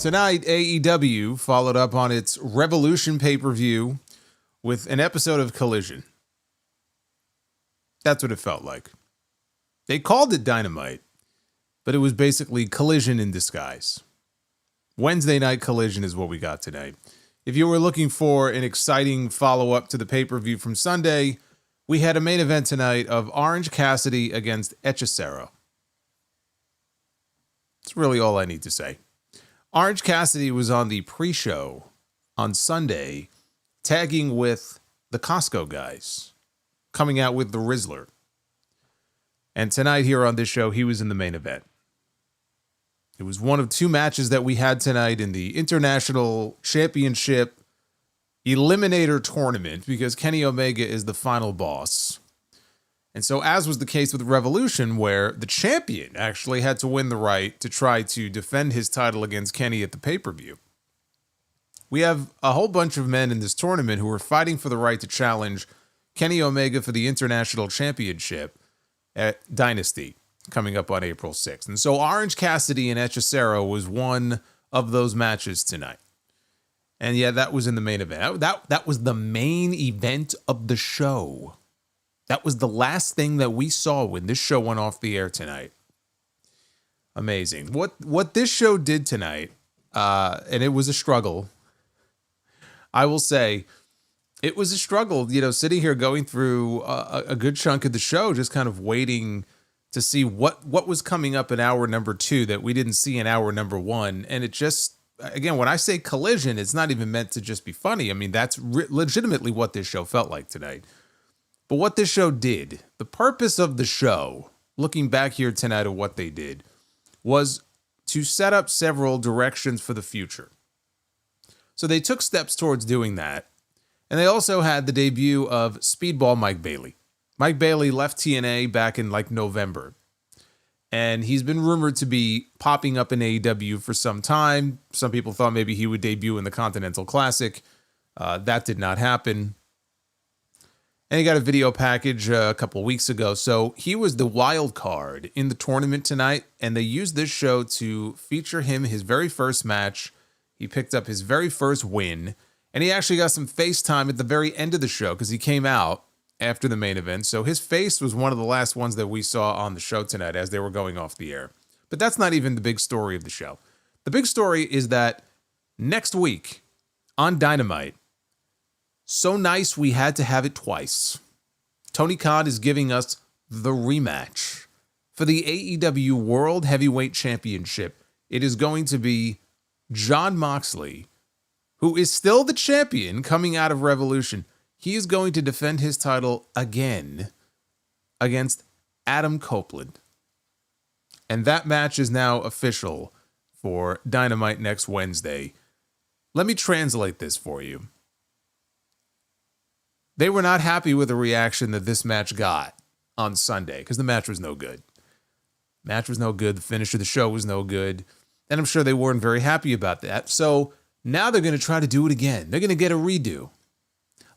Tonight, AEW followed up on its Revolution pay-per-view with an episode of Collision. That's what it felt like. They called it Dynamite, but it was basically Collision in disguise. Wednesday night Collision is what we got tonight. If you were looking for an exciting follow-up to the pay-per-view from Sunday, we had a main event tonight of Orange Cassidy against Hechicero. That's really all I need to say. Orange Cassidy was on the pre-show on Sunday, tagging with the Costco guys, coming out with the Rizzler. And tonight here on this show, he was in the main event. It was one of two matches that we had tonight in the International Championship Eliminator Tournament, because Kenny Omega is the final boss. And so, as was the case with Revolution, where the champion actually had to win the right to try to defend his title against Kenny at the pay-per-view, we have a whole bunch of men in this tournament who are fighting for the right to challenge Kenny Omega for the International Championship at Dynasty, coming up on April 6th. And so Orange Cassidy and Hechicero was one of those matches tonight. And yeah, that was in the main event. That was the main event of the show. That was the last thing that we saw when this show went off the air tonight. Amazing. What this show did tonight, and it was a struggle. I will say, it was a struggle, sitting here going through a good chunk of the show, just kind of waiting to see what was coming up in hour number 2 that we didn't see in hour number 1. And it just, again, when I say Collision, it's not even meant to just be funny. I mean, that's legitimately what this show felt like tonight. But what this show did, the purpose of the show, looking back here tonight at what they did, was to set up several directions for the future. So they took steps towards doing that. And they also had the debut of Speedball Mike Bailey. Mike Bailey left TNA back in November. And he's been rumored to be popping up in AEW for some time. Some people thought maybe he would debut in the Continental Classic. That did not happen. And he got a video package a couple weeks ago. So he was the wild card in the tournament tonight. And they used this show to feature him, his very first match. He picked up his very first win. And he actually got some face time at the very end of the show because he came out after the main event. So his face was one of the last ones that we saw on the show tonight as they were going off the air. But that's not even the big story of the show. The big story is that next week on Dynamite, so nice we had to have it twice. Tony Khan is giving us the rematch for the AEW World Heavyweight Championship. It is going to be Jon Moxley, who is still the champion coming out of Revolution. He is going to defend his title again against Adam Copeland. And that match is now official for Dynamite next Wednesday. Let me translate this for you. They were not happy with the reaction that this match got on Sunday because the match was no good. Match was no good. The finish of the show was no good. And I'm sure they weren't very happy about that. So now they're going to try to do it again. They're going to get a redo.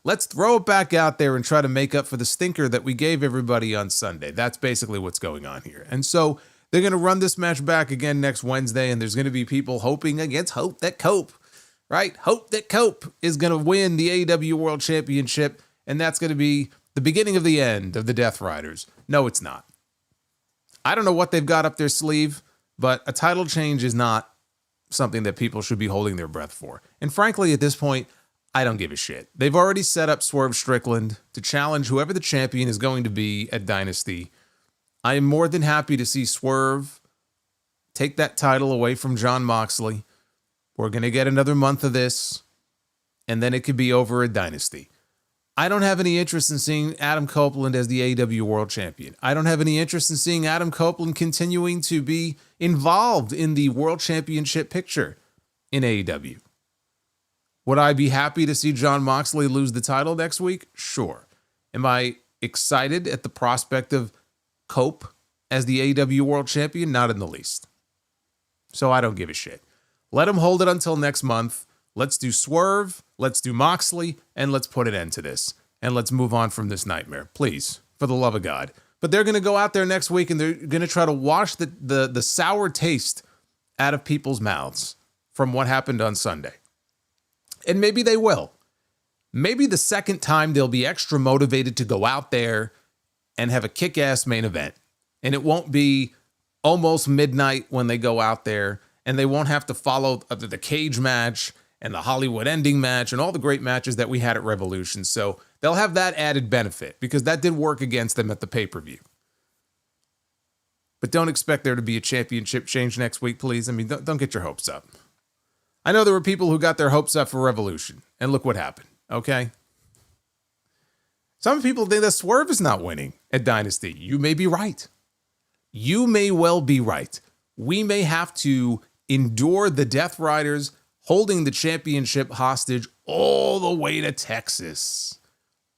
Let's throw it back out there and try to make up for the stinker that we gave everybody on Sunday. That's basically what's going on here. And so they're going to run this match back again next Wednesday, and there's going to be people hoping against hope that Cope, right? Hope that Cope is going to win the AEW World Championship, and that's going to be the beginning of the end of the Death Riders. No, it's not. I don't know what they've got up their sleeve, but a title change is not something that people should be holding their breath for. And frankly, at this point, I don't give a shit. They've already set up Swerve Strickland to challenge whoever the champion is going to be at Dynasty. I am more than happy to see Swerve take that title away from Jon Moxley. We're going to get another month of this, and then it could be over at Dynasty. I don't have any interest in seeing Adam Copeland as the AEW World Champion. I don't have any interest in seeing Adam Copeland continuing to be involved in the World Championship picture in AEW. Would I be happy to see Jon Moxley lose the title next week? Sure. Am I excited at the prospect of Cope as the AEW World Champion? Not in the least. So I don't give a shit. Let him hold it until next month. Let's do Swerve, let's do Moxley, and let's put an end to this. And let's move on from this nightmare, please, for the love of God. But they're going to go out there next week and they're going to try to wash the sour taste out of people's mouths from what happened on Sunday. And maybe they will. Maybe the second time they'll be extra motivated to go out there and have a kick-ass main event. And it won't be almost midnight when they go out there, and they won't have to follow the cage match and the Hollywood ending match and all the great matches that we had at Revolution. So they'll have that added benefit because that did work against them at the pay-per-view. But don't expect there to be a championship change next week, please. I mean, don't get your hopes up. I know there were people who got their hopes up for Revolution, and look what happened. Okay. Some people think that Swerve is not winning at Dynasty. You may be right. You may well be right. We may have to endure the Death Riders holding the championship hostage all the way to Texas.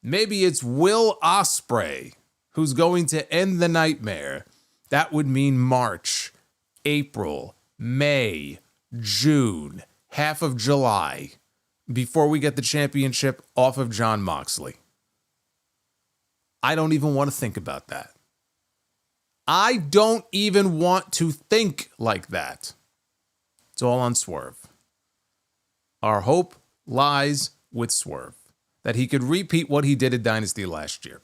Maybe it's Will Osprey who's going to end the nightmare. That would mean March, April, May, June, half of July, before we get the championship off of Jon Moxley. I don't even want to think about that. I don't even want to think like that. It's all on Swerve. Our hope lies with Swerve, that he could repeat what he did at Dynasty last year.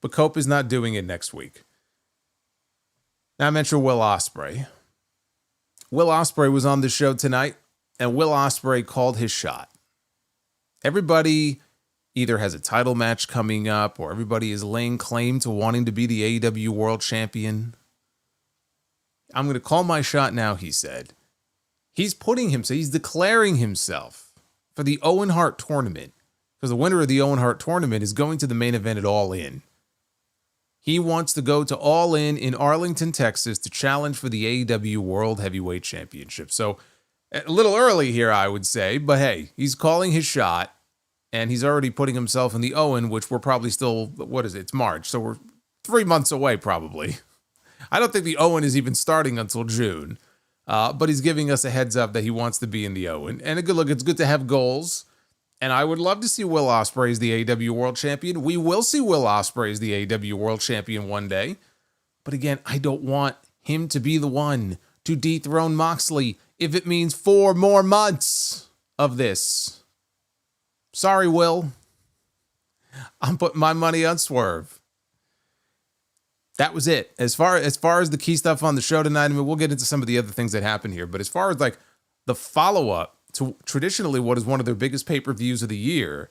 But Cope is not doing it next week. Now I mentioned Will Osprey. Will Osprey was on the show tonight, and Will Osprey called his shot. Everybody either has a title match coming up or everybody is laying claim to wanting to be the AEW World Champion. I'm going to call my shot now, he said. He's declaring himself for the Owen Hart tournament because the winner of the Owen Hart tournament is going to the main event at All In. He wants to go to All In Arlington, Texas to challenge for the AEW World Heavyweight Championship. So a little early here, I would say, but hey, he's calling his shot, and he's already putting himself in the Owen, which we're probably still, what is it? It's March, so we're 3 months away probably. I don't think the Owen is even starting until June, but he's giving us a heads up that he wants to be in the Owen. And a good look, it's good to have goals, and I would love to see Will Ospreay as the AEW World Champion. We will see Will Ospreay as the AEW World Champion one day, but again, I don't want him to be the one to dethrone Moxley if it means 4 more months of this. Sorry, Will. I'm putting my money on Swerve. That was it. As far as the key stuff on the show tonight, I mean, we'll get into some of the other things that happened here, but as far as like the follow-up to traditionally what is one of their biggest pay-per-views of the year,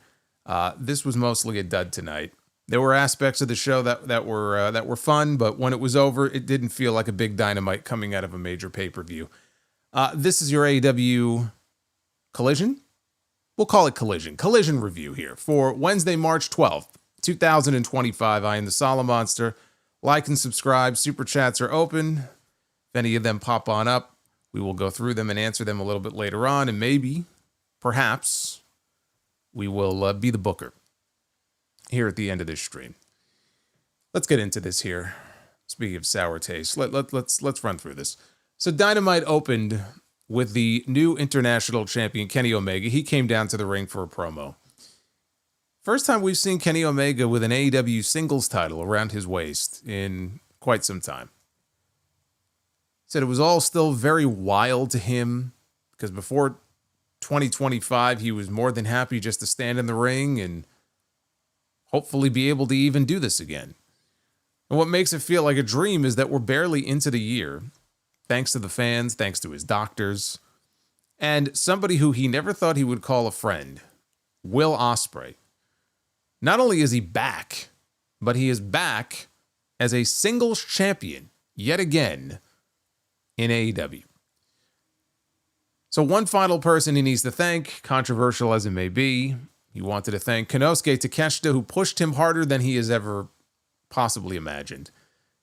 this was mostly a dud tonight. There were aspects of the show that were fun, but when it was over, it didn't feel like a big Dynamite coming out of a major pay-per-view. This is your AEW Collision? We'll call it Collision review here for Wednesday, March 12th, 2025. I am the Solomonster. Like and subscribe. Super chats are open. If any of them pop on up, we will go through them and answer them a little bit later on. And maybe, perhaps, we will be the booker here at the end of this stream. Let's get into this here. Speaking of sour taste, let's run through this. So Dynamite opened with the new international champion, Kenny Omega. He came down to the ring for a promo. First time we've seen Kenny Omega with an AEW singles title around his waist in quite some time. Said it was all still very wild to him because before 2025, he was more than happy just to stand in the ring and hopefully be able to even do this again. And what makes it feel like a dream is that we're barely into the year, thanks to the fans, thanks to his doctors, and somebody who he never thought he would call a friend, Will Ospreay. Not only is he back, but he is back as a singles champion yet again in AEW. So one final person he needs to thank, controversial as it may be, he wanted to thank Konosuke Takeshita, who pushed him harder than he has ever possibly imagined.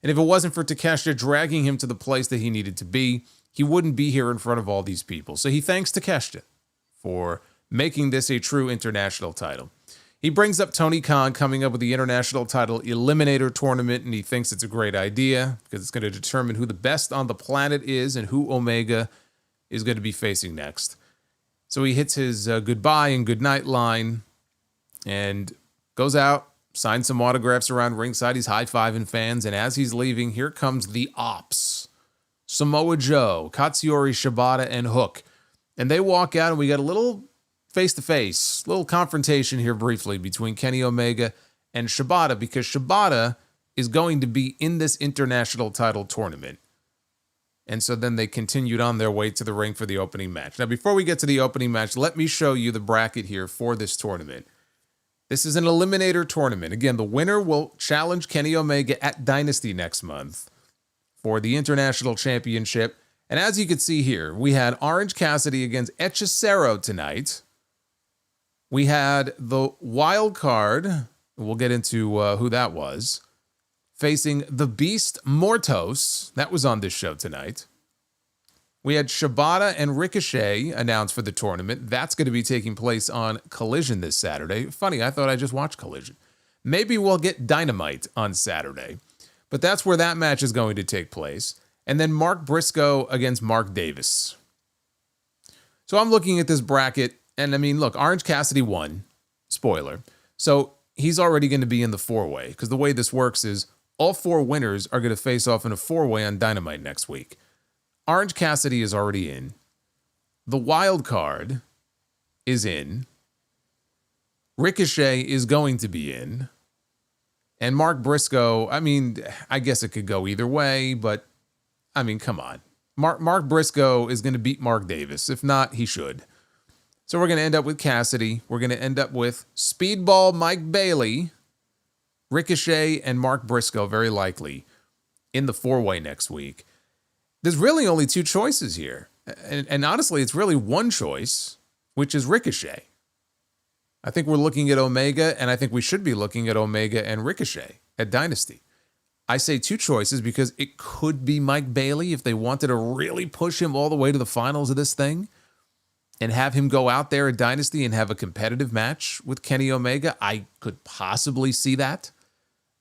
And if it wasn't for Takeshita dragging him to the place that he needed to be, he wouldn't be here in front of all these people. So he thanks Takeshita for making this a true international title. He brings up Tony Khan coming up with the international title eliminator tournament, and he thinks it's a great idea because it's going to determine who the best on the planet is and who Omega is going to be facing next. So he hits his goodbye and goodnight line and goes out, signs some autographs around ringside. He's high-fiving fans, and as he's leaving, here comes the Ops. Samoa Joe, Katsuyori Shibata, and Hook. And they walk out, and we got a little face-to-face, little confrontation here briefly between Kenny Omega and Shibata, because Shibata is going to be in this international title tournament. And so then they continued on their way to the ring for the opening match. Now, before we get to the opening match, let me show you the bracket here for this tournament. This is an eliminator tournament. Again, the winner will challenge Kenny Omega at Dynasty next month for the International Championship. And as you can see here, we had Orange Cassidy against Hechicero tonight. We had the wild card, we'll get into who that was, facing the Beast Mortos. That was on this show tonight. We had Shibata and Ricochet announced for the tournament. That's going to be taking place on Collision this Saturday. Funny, I thought I just watched Collision. Maybe we'll get Dynamite on Saturday. But that's where that match is going to take place. And then Mark Briscoe against Mark Davis. So I'm looking at this bracket, and I mean, look, Orange Cassidy won. Spoiler. So he's already going to be in the four-way, because the way this works is all four winners are going to face off in a four-way on Dynamite next week. Orange Cassidy is already in. The wild card is in. Ricochet is going to be in. And Mark Briscoe, I mean, I guess it could go either way, but, I mean, come on. Mark Briscoe is going to beat Mark Davis. If not, he should. So we're going to end up with Cassidy. We're going to end up with Speedball Mike Bailey, Ricochet, and Mark Briscoe, very likely, in the four-way next week. There's really only two choices here. And honestly, it's really one choice, which is Ricochet. I think we're looking at Omega, and I think we should be looking at Omega and Ricochet at Dynasty. I say two choices because it could be Mike Bailey if they wanted to really push him all the way to the finals of this thing and have him go out there at Dynasty and have a competitive match with Kenny Omega. I could possibly see that.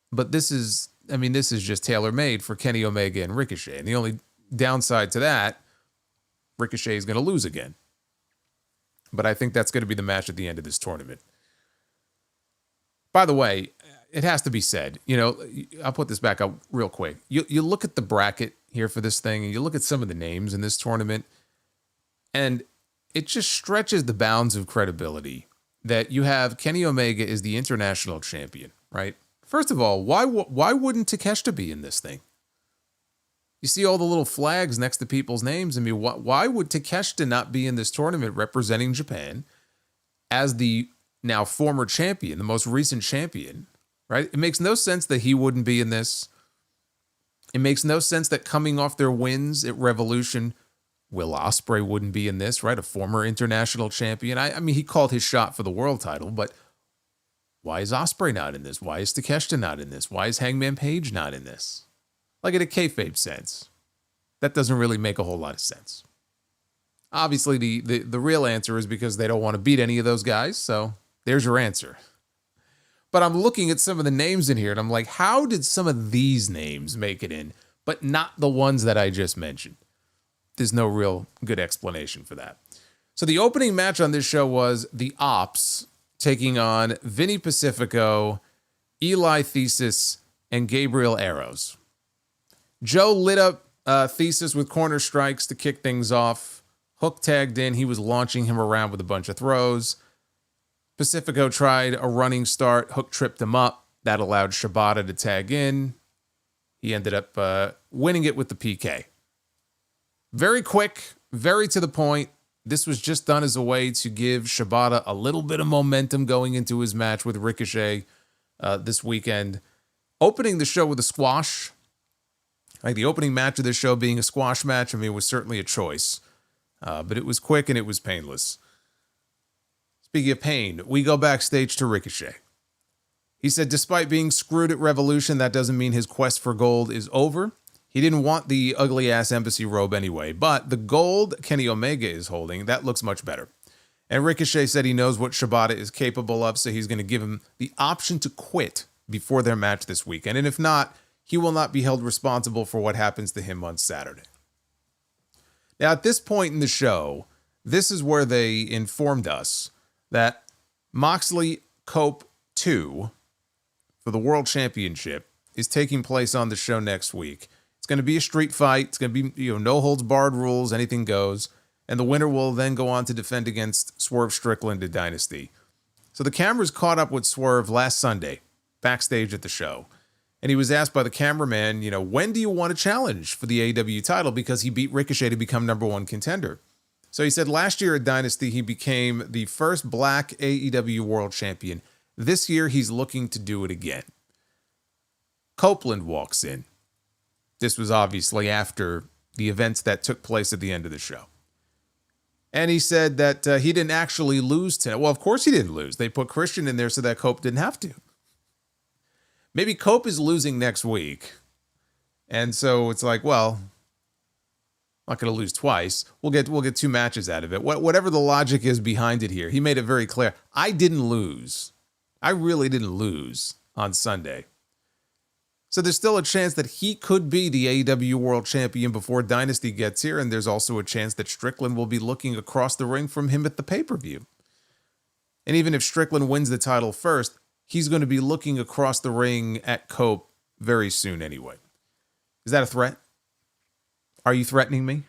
But this is just tailor-made for Kenny Omega and Ricochet. And the only downside to that, Ricochet is going to lose again. But I think that's going to be the match at the end of this tournament. By the way, it has to be said, I'll put this back up real quick. You look at the bracket here for this thing, and you look at some of the names in this tournament, and it just stretches the bounds of credibility that you have Kenny Omega is the international champion, right? First of all, why wouldn't Takeshita be in this thing? You see all the little flags next to people's names. I mean, why would Takeshita not be in this tournament representing Japan as the now former champion, the most recent champion, right? It makes no sense that he wouldn't be in this. It makes no sense that coming off their wins at Revolution, Will Osprey wouldn't be in this, right? A former international champion. I mean, he called his shot for the world title, but why is Osprey not in this? Why is Takeshita not in this? Why is Hangman Page not in this? Like in a kayfabe sense, that doesn't really make a whole lot of sense. Obviously, the real answer is because they don't want to beat any of those guys, so there's your answer. But I'm looking at some of the names in here, and I'm like, how did some of these names make it in, but not the ones that I just mentioned? There's no real good explanation for that. So the opening match on this show was the Ops taking on Vinny Pacifico, Eli Thesis, and Gabriel Arrows. Joe lit up Thesis with corner strikes to kick things off. Hook tagged in. He was launching him around with a bunch of throws. Pacifico tried a running start. Hook tripped him up. That allowed Shibata to tag in. He ended up winning it with the PK. Very quick, very to the point. This was just done as a way to give Shibata a little bit of momentum going into his match with Ricochet this weekend. Opening the show with a squash. Like the opening match of this show being a squash match, I mean, it was certainly a choice. But it was quick and it was painless. Speaking of pain, we go backstage to Ricochet. He said, despite being screwed at Revolution, that doesn't mean his quest for gold is over. He didn't want the ugly-ass embassy robe anyway, but the gold Kenny Omega is holding, that looks much better. And Ricochet said he knows what Shibata is capable of, so he's going to give him the option to quit before their match this weekend. And if not, he will not be held responsible for what happens to him on Saturday. Now, at this point in the show, this is where they informed us that Moxley Cope 2 for the World Championship is taking place on the show next week. It's going to be a street fight. It's going to be, no holds barred rules. Anything goes. And the winner will then go on to defend against Swerve Strickland at Dynasty. So the cameras caught up with Swerve last Sunday, backstage at the show. And he was asked by the cameraman, when do you want to challenge for the AEW title? Because he beat Ricochet to become #1 contender. So he said last year at Dynasty, he became the first black AEW world champion. This year, he's looking to do it again. Copeland walks in. This was obviously after the events that took place at the end of the show. And he said that he didn't actually lose tonight. Well, of course he didn't lose. They put Christian in there so that Cope didn't have to. Maybe Cope is losing next week. And so it's like, well, I'm not going to lose twice. We'll get 2 matches out of it. Whatever the logic is behind it here, he made it very clear. I didn't lose. I really didn't lose on Sunday. So there's still a chance that he could be the AEW World Champion before Dynasty gets here, and there's also a chance that Strickland will be looking across the ring from him at the pay-per-view. And even if Strickland wins the title first, he's going to be looking across the ring at Cope very soon anyway. Is that a threat? Are you threatening me?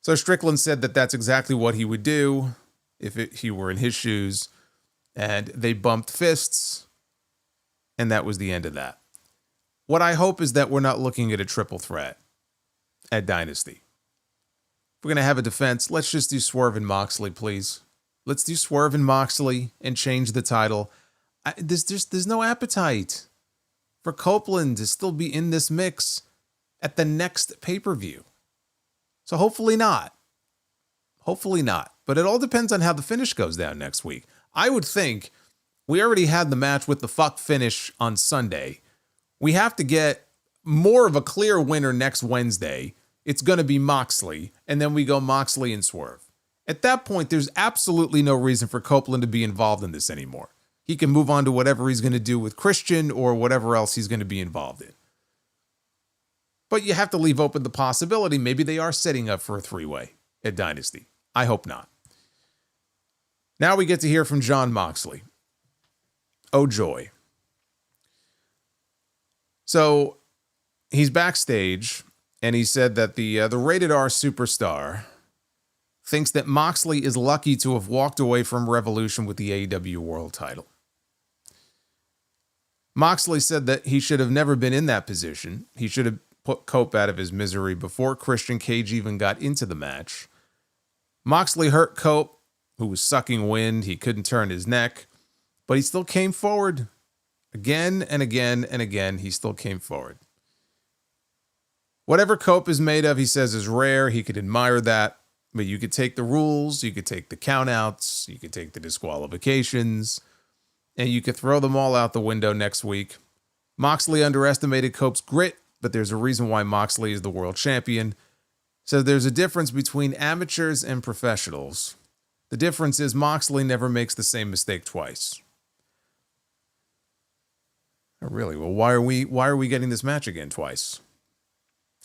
So Strickland said that that's exactly what he would do if he were in his shoes, and they bumped fists. And that was the end of that. What I hope is that we're not looking at a triple threat at Dynasty. If we're going to have a defense, let's just do Swerve and Moxley, please. Let's do Swerve and Moxley and change the title. There's no appetite for Copeland to still be in this mix at the next pay-per-view. So hopefully not. Hopefully not. But it all depends on how the finish goes down next week. I would think we already had the match with the fuck finish on Sunday. We have to get more of a clear winner next Wednesday. It's going to be Moxley, and then we go Moxley and Swerve. At that point, there's absolutely no reason for Copeland to be involved in this anymore. He can move on to whatever he's going to do with Christian or whatever else he's going to be involved in. But you have to leave open the possibility maybe they are setting up for a 3-way at Dynasty. I hope not. Now we get to hear from Jon Moxley. Oh, joy. So he's backstage, and he said that the rated R superstar thinks that Moxley is lucky to have walked away from Revolution with the AEW World title. Moxley said that he should have never been in that position. He should have put Cope out of his misery before Christian Cage even got into the match. Moxley hurt Cope, who was sucking wind. He couldn't turn his neck. But he still came forward. Again and again and again, he still came forward. Whatever Cope is made of, he says, is rare. He could admire that. But you could take the rules, you could take the countouts, you could take the disqualifications, and you could throw them all out the window next week. Moxley underestimated Cope's grit, but there's a reason why Moxley is the world champion. So there's a difference between amateurs and professionals. The difference is Moxley never makes the same mistake twice. Really? Well, why are we getting this match again twice?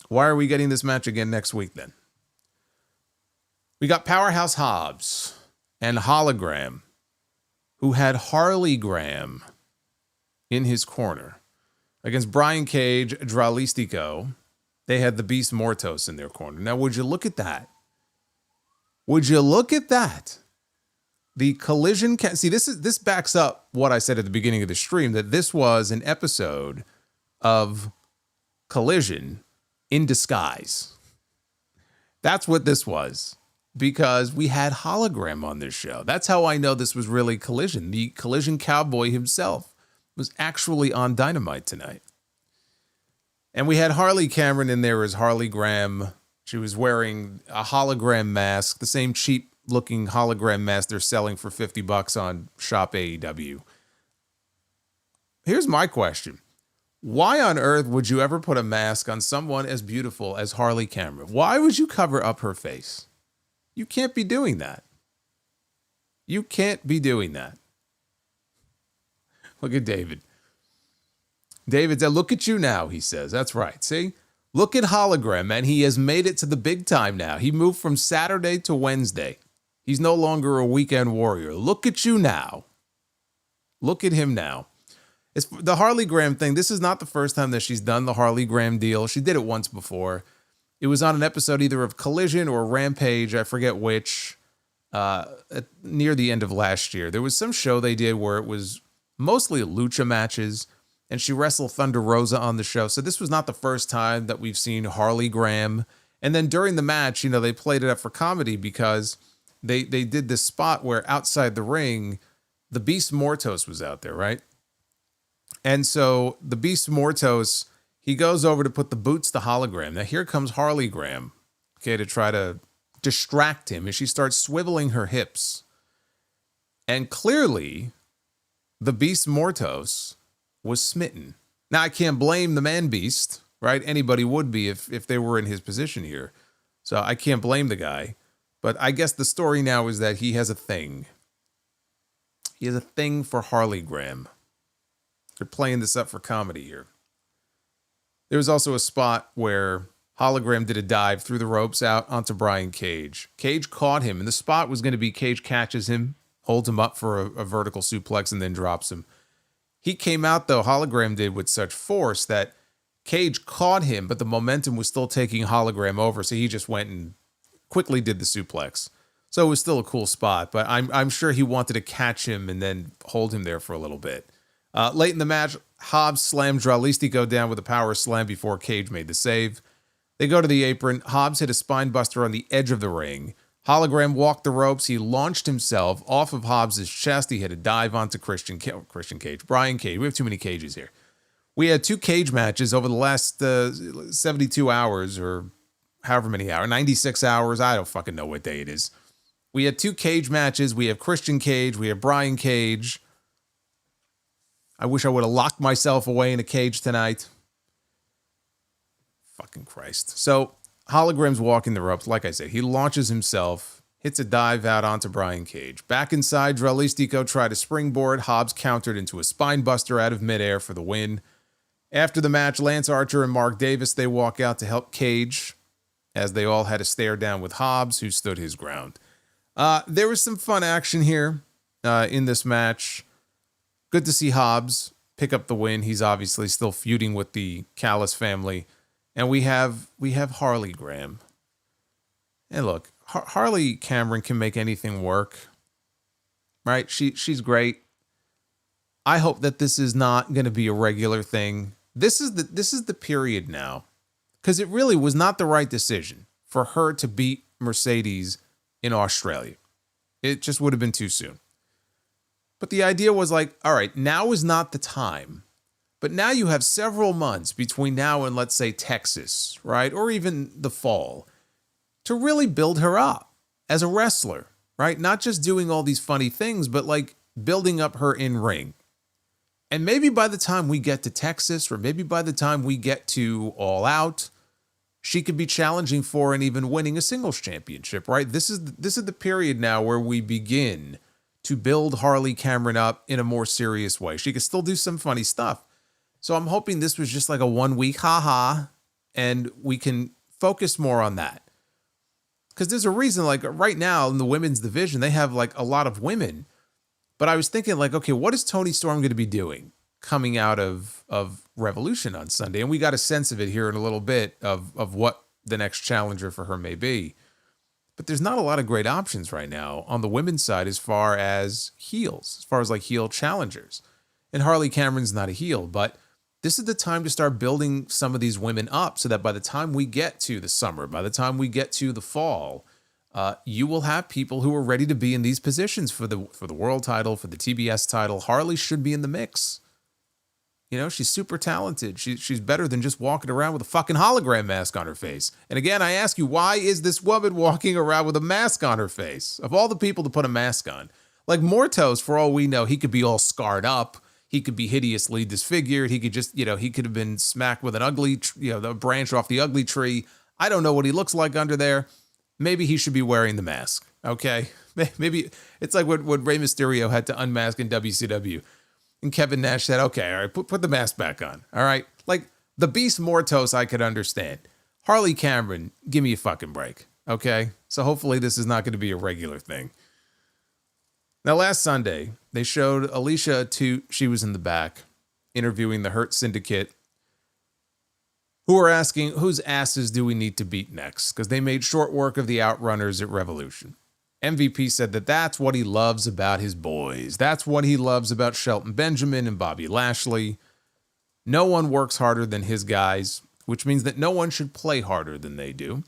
Why are we getting this match again next week then? We got Powerhouse Hobbs and Hologram, who had Harley Graham in his corner against Brian Cage, Dralistico. They had the Beast Mortos in their corner. Now, would you look at that? Would you look at that? The collision... See, this backs up what I said at the beginning of the stream, that this was an episode of Collision in disguise. That's what this was, because we had Hologram on this show. That's how I know this was really Collision. The Collision Cowboy himself was actually on Dynamite tonight. And we had Harley Cameron in there as Harley Graham. She was wearing a hologram mask, the same cheap-looking hologram mask they're selling for $50 on Shop AEW. Here's my question. Why on earth would you ever put a mask on someone as beautiful as Harley Cameron? Why would you cover up her face? You can't be doing that. You can't be doing that. Look at David. David said, look at you now, he says. That's right. See? Look at Hologram, man. He has made it to the big time now. He moved from Saturday to Wednesday. He's no longer a weekend warrior. Look at you now. Look at him now. It's the Harley Graham thing. This is not the first time that she's done the Harley Graham deal. She did it once before. It was on an episode either of Collision or Rampage, I forget which, near the end of last year. There was some show they did where it was mostly lucha matches, and she wrestled Thunder Rosa on the show. So this was not the first time that we've seen Harley Graham. And then during the match, they played it up for comedy because they did this spot where outside the ring, the Beast Mortos was out there, right? And so the Beast Mortos, he goes over to put the boots to Hologram. Now here comes Harley Graham, okay, to try to distract him, and she starts swiveling her hips. And clearly, the Beast Mortos was smitten. Now, I can't blame the man beast, right? Anybody would be if they were in his position here. So I can't blame the guy. But I guess the story now is that he has a thing. He has a thing for Harley Graham. They're playing this up for comedy here. There was also a spot where Hologram did a dive through the ropes out onto Brian Cage. Cage caught him, and the spot was going to be Cage catches him, holds him up for a vertical suplex, and then drops him. He came out, though, Hologram did, with such force that Cage caught him, but the momentum was still taking Hologram over, so he just went and quickly did the suplex. So it was still a cool spot, but I'm sure he wanted to catch him and then hold him there for a little bit. Late in the match, Hobbs slammed Dralistico down with a power slam before Cage made the save. They go to the apron. Hobbs hit a spine buster on the edge of the ring. Hologram walked the ropes. He launched himself off of Hobbs' chest. He had a dive onto Brian Cage. We have too many Cages here. We had 2 cage matches over the last 72 hours or however many hours, 96 hours. I don't fucking know what day it is. We had 2 cage matches. We have Christian Cage. We have Brian Cage. I wish I would have locked myself away in a cage tonight. Fucking Christ. So Hologram's walking the ropes. Like I said, he launches himself, hits a dive out onto Brian Cage. Back inside, Dralistico tried a springboard. Hobbs countered into a spine buster out of midair for the win. After the match, Lance Archer and Mark Davis, they walk out to help Cage as they all had a stare down with Hobbs, who stood his ground. There was some fun action here in this match. Good to see Hobbs pick up the win. He's obviously still feuding with the Callis family. And we have Harley Graham. And look, Harley Cameron can make anything work. Right? She's great. I hope that this is not going to be a regular thing. This is the period now. Because it really was not the right decision for her to beat Mercedes in Australia. It just would have been too soon. But the idea was like, all right, now is not the time. But now you have several months between now and, let's say, Texas, right? Or even the fall, to really build her up as a wrestler, right? Not just doing all these funny things, but like building up her in ring. And maybe by the time we get to Texas, or maybe by the time we get to All Out, she could be challenging for and even winning a singles championship, right? This is the period now where we begin to build Harley Cameron up in a more serious way. She could still do some funny stuff. So I'm hoping this was just like a 1 week haha, and we can focus more on that. Because there's a reason, like right now in the women's division, they have like a lot of women. But I was thinking like, okay, what is Toni Storm going to be doing coming out of Revolution on Sunday? And we got a sense of it here in a little bit of what the next challenger for her may be. But there's not a lot of great options right now on the women's side as far as heels, as far as like heel challengers. And Harley Cameron's not a heel, but this is the time to start building some of these women up so that by the time we get to the summer, by the time we get to the fall, you will have people who are ready to be in these positions for the world title, for the TBS title. Harley should be in the mix. You know, she's super talented. She's better than just walking around with a fucking hologram mask on her face. And again, I ask you, why is this woman walking around with a mask on her face? Of all the people to put a mask on. Like Mortos, for all we know, he could be all scarred up. He could be hideously disfigured. He could just, he could have been smacked with an ugly, the branch off the ugly tree. I don't know what he looks like under there. Maybe he should be wearing the mask, okay? Maybe it's like what Rey Mysterio had to unmask in WCW. And Kevin Nash said, okay, all right, put the mask back on, all right? Like, the Beast Mortos I could understand. Harley Cameron, give me a fucking break, okay? So hopefully this is not going to be a regular thing. Now, last Sunday, they showed Alicia Toot. She was in the back interviewing the Hurt Syndicate. who are asking, whose asses do we need to beat next? Because they made short work of the Outrunners at Revolution. MVP said that that's what he loves about his boys. That's what he loves about Shelton Benjamin and Bobby Lashley. No one works harder than his guys, which means that no one should play harder than they do.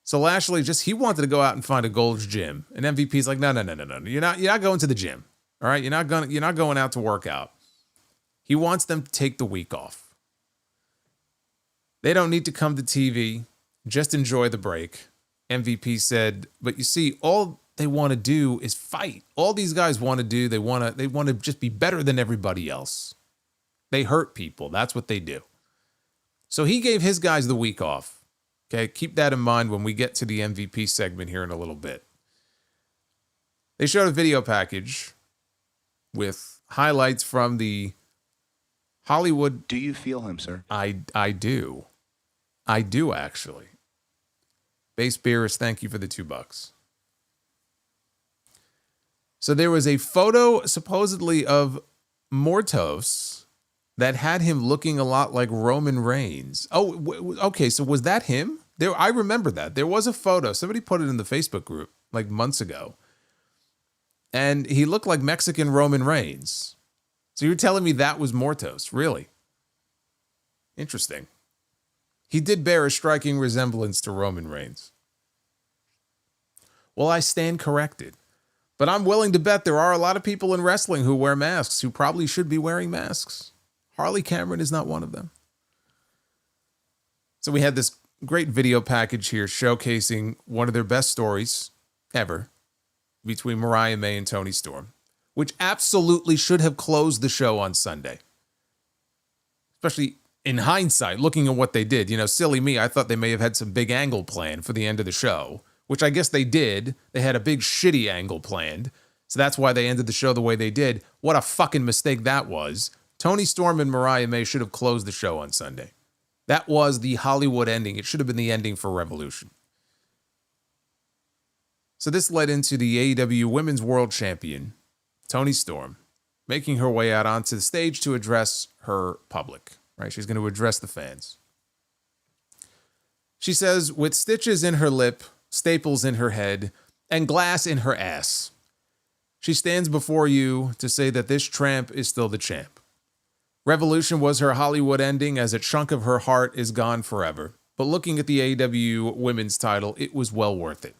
So Lashley he wanted to go out and find a Gold's Gym. And MVP's like, no. You're not going to the gym. All right. You're not going out to work out. He wants them to take the week off. They don't need to come to TV. Just enjoy the break. MVP said, but you see, all they want to do is fight. All these guys want to do, they want to just be better than everybody else. They hurt people. That's what they do. So he gave his guys the week off. Okay, keep that in mind when we get to the MVP segment here in a little bit. They showed a video package with highlights from the Hollywood. Do you feel him, sir? I do. I do, actually. Base Beerus, thank you for the $2. So there was a photo supposedly of Mortos that had him looking a lot like Roman Reigns. Oh, okay. So was that him? I remember that. There was a photo. Somebody put it in the Facebook group like months ago. And he looked like Mexican Roman Reigns. So you're telling me that was Mortos? Really? Interesting. He did bear a striking resemblance to Roman Reigns. Well, I stand corrected. But I'm willing to bet there are a lot of people in wrestling who wear masks who probably should be wearing masks. Harley Cameron is not one of them. So we had this great video package here showcasing one of their best stories ever between Mariah May and Toni Storm, which absolutely should have closed the show on Sunday. Especially in hindsight, looking at what they did. You know, silly me, I thought they may have had some big angle planned for the end of the show, which I guess they did. They had a big shitty angle planned. So that's why they ended the show the way they did. What a fucking mistake that was. Toni Storm and Mariah May should have closed the show on Sunday. That was the Hollywood ending. It should have been the ending for Revolution. So this led into the AEW Women's World Champion, Toni Storm, making her way out onto the stage to address her public. Right? She's going to address the fans. She says, with stitches in her lip, staples in her head, and glass in her ass, she stands before you to say that this tramp is still the champ. Revolution was her Hollywood ending, as a chunk of her heart is gone forever. But looking at the AEW women's title, it was well worth it.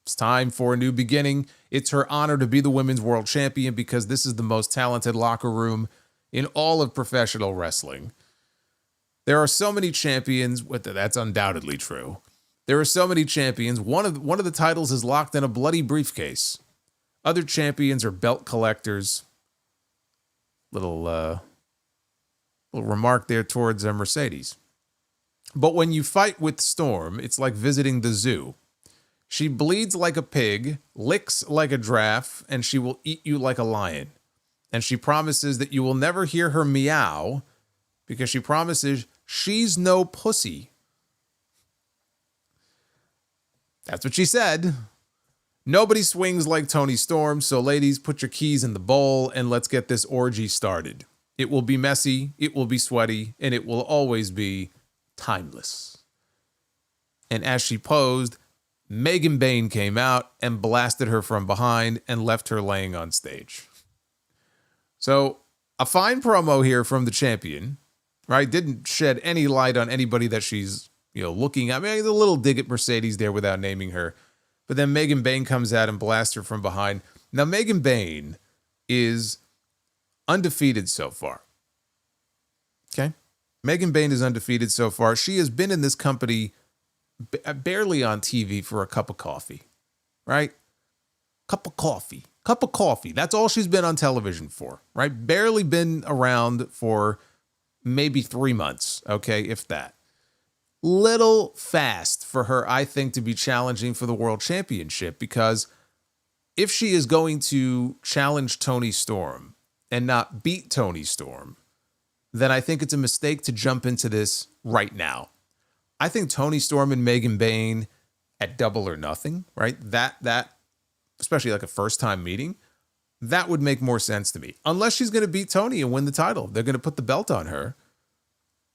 It's time for a new beginning. It's her honor to be the women's world champion because this is the most talented locker room in all of professional wrestling. There are so many champions. That's undoubtedly true. There are so many champions. One of the titles is locked in a bloody briefcase. Other champions are belt collectors. Little remark there towards Mercedes. But when you fight with Storm, it's like visiting the zoo. She bleeds like a pig, licks like a giraffe, and she will eat you like a lion. And she promises that you will never hear her meow because she promises she's no pussy. That's what she said. Nobody swings like Toni Storm, so ladies, put your keys in the bowl and let's get this orgy started. It will be messy, it will be sweaty, and it will always be timeless. And as she posed, Megan Bayne came out and blasted her from behind and left her laying on stage. So, a fine promo here from the champion, right? Didn't shed any light on anybody that she's, looking at. I mean, a little dig at Mercedes there without naming her. But then Megan Bayne comes out and blasts her from behind. Now, Megan Bayne is undefeated so far. Okay? Megan Bayne is undefeated so far. She has been in this company barely on TV for a cup of coffee, right? Cup of coffee. That's all she's been on television for, right? Barely been around for maybe 3 months, okay, if that. Little fast for her, I think, to be challenging for the World Championship, because if she is going to challenge Toni Storm and not beat Toni Storm, then I think it's a mistake to jump into this right now. I think Toni Storm and Megan Bayne at Double or Nothing, right? That especially like a first-time meeting, that would make more sense to me. Unless she's going to beat Toni and win the title. They're going to put the belt on her.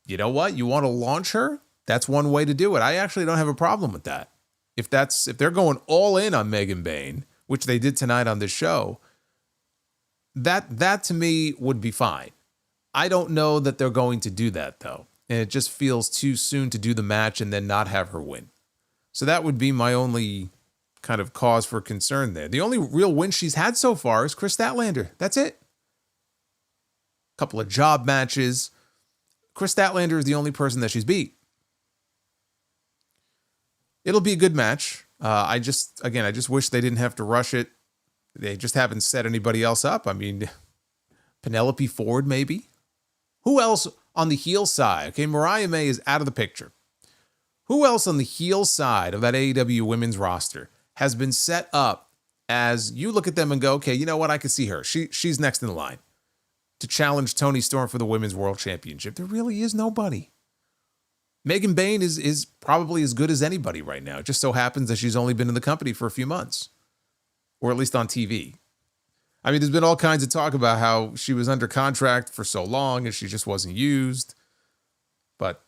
you know what? You want to launch her? That's one way to do it. I actually don't have a problem with that. If they're going all in on Megan Bayne, which they did tonight on this show, that to me would be fine. I don't know that they're going to do that, though. And it just feels too soon to do the match and then not have her win. So that would be my only kind of cause for concern there. The only real win she's had so far is Chris Statlander. That's it. A couple of job matches. Chris Statlander is the only person that she's beat. It'll be a good match. I just wish they didn't have to rush it. They just haven't set anybody else up. I mean, Penelope Ford, maybe. Who else on the heel side? Okay, Mariah May is out of the picture. Who else on the heel side of that AEW women's roster has been set up as you look at them and go, okay, you know what? I can see her. She's next in the line to challenge Toni Storm for the Women's World Championship. There really is nobody. Megan Bayne is probably as good as anybody right now. It just so happens that she's only been in the company for a few months, or at least on TV. I mean, there's been all kinds of talk about how she was under contract for so long and she just wasn't used. But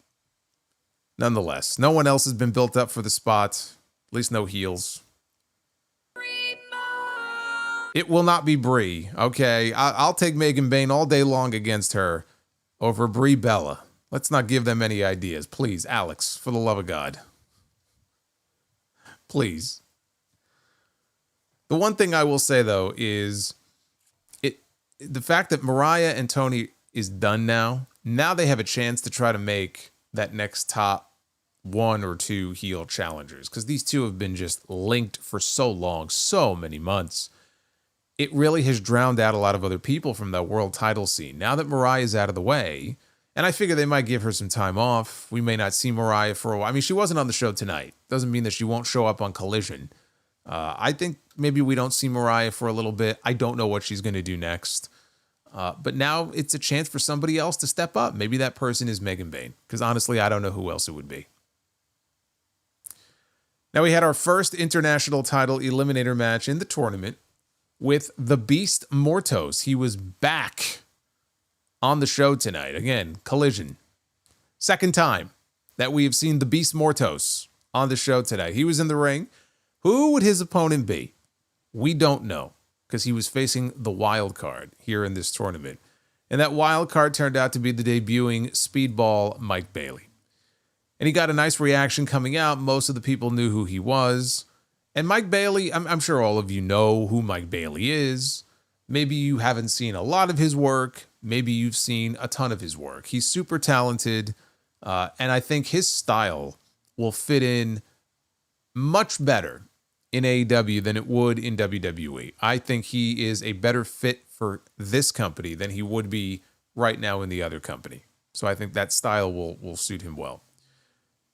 nonetheless, no one else has been built up for the spot, at least no heels. It will not be Brie, okay? I'll take Megan Bayne all day long against her over Brie Bella. Let's not give them any ideas. Please, Alex, for the love of God. Please. The one thing I will say, though, is the fact that Mariah and Toni is done now. Now they have a chance to try to make that next top 1 or 2 heel challengers, because these two have been just linked for so long, so many months. It really has drowned out a lot of other people from that world title scene. Now that Mariah is out of the way, and I figure they might give her some time off. We may not see Mariah for a while. I mean, she wasn't on the show tonight. Doesn't mean that she won't show up on Collision. I think maybe we don't see Mariah for a little bit. I don't know what she's going to do next. But now it's a chance for somebody else to step up. Maybe that person is Megan Bayne, because honestly, I don't know who else it would be. Now we had our first international title eliminator match in the tournament with the Beast Mortos. He was back on the show tonight. Again, Collision. Second time that we have seen the Beast Mortos on the show tonight. He was in the ring. Who would his opponent be? We don't know, because he was facing the wild card here in this tournament. And that wild card turned out to be the debuting Speedball Mike Bailey. And he got a nice reaction coming out. Most of the people knew who he was. And Mike Bailey, I'm sure all of you know who Mike Bailey is. Maybe you haven't seen a lot of his work. Maybe you've seen a ton of his work. He's super talented. And I think his style will fit in much better in AEW than it would in WWE. I think he is a better fit for this company than he would be right now in the other company. So I think that style will suit him well.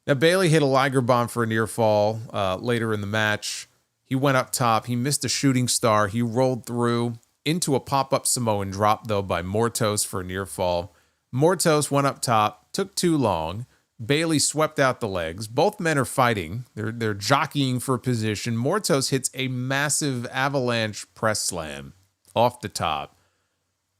Now, Bailey hit a Liger bomb for a near fall later in the match. He went up top. He missed a shooting star. He rolled through into a pop-up Samoan drop, though, by Mortos for a near fall. Mortos went up top, took too long. Bailey swept out the legs. Both men are fighting. They're jockeying for position. Mortos hits a massive avalanche press slam off the top.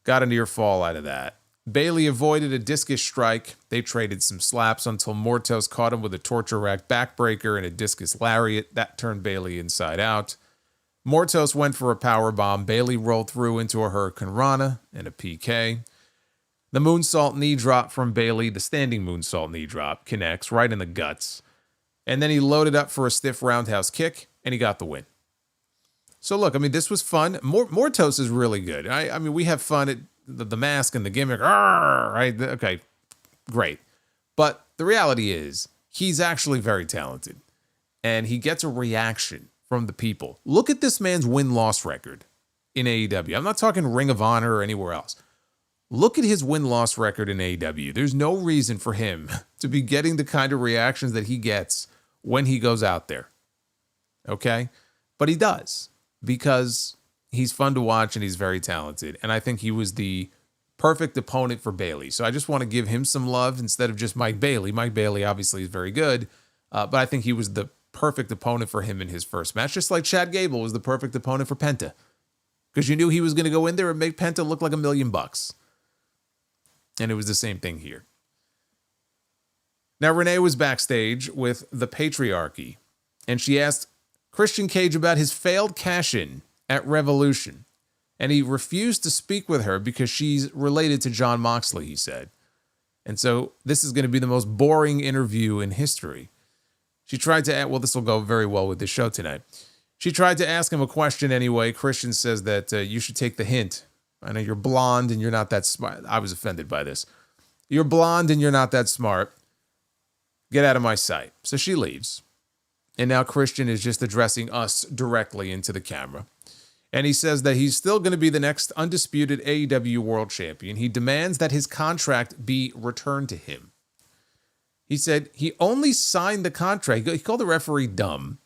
Got a near fall out of that. Bailey avoided a discus strike. They traded some slaps until Mortos caught him with a torture rack backbreaker and a discus lariat. That turned Bailey inside out. Mortos went for a powerbomb. Bailey rolled through into a Hurricane Rana and a PK. The moonsault knee drop from Bailey, the standing moonsault knee drop, connects right in the guts. And then he loaded up for a stiff roundhouse kick, and he got the win. So look, I mean, this was fun. Mortos is really good. I mean, we have fun at the mask and the gimmick. Right? Okay, great. But the reality is, he's actually very talented. And he gets a reaction from the people. Look at this man's win-loss record in AEW. I'm not talking Ring of Honor or anywhere else. Look at his win-loss record in AEW. There's no reason for him to be getting the kind of reactions that he gets when he goes out there. Okay? But he does, because he's fun to watch and he's very talented. And I think he was the perfect opponent for Bailey. So I just want to give him some love instead of just Mike Bailey. Mike Bailey obviously is very good, but I think he was the perfect opponent for him in his first match, just like Chad Gable was the perfect opponent for Penta, because you knew he was going to go in there and make Penta look like $1 million. And it was the same thing here. Now, Renee was backstage with the Patriarchy, and she asked Christian Cage about his failed cash-in at Revolution, and he refused to speak with her because she's related to Jon Moxley, he said. And so this is going to be the most boring interview in history. She tried to ask, well, this will go very well with this show tonight. She tried to ask him a question anyway. Christian says that you should take the hint. I know you're blonde and you're not that smart. I was offended by this. You're blonde and you're not that smart. Get out of my sight. So she leaves. And now Christian is just addressing us directly into the camera. And he says that he's still going to be the next undisputed AEW World Champion. He demands that his contract be returned to him. He said he only signed the contract. He called the referee dumb.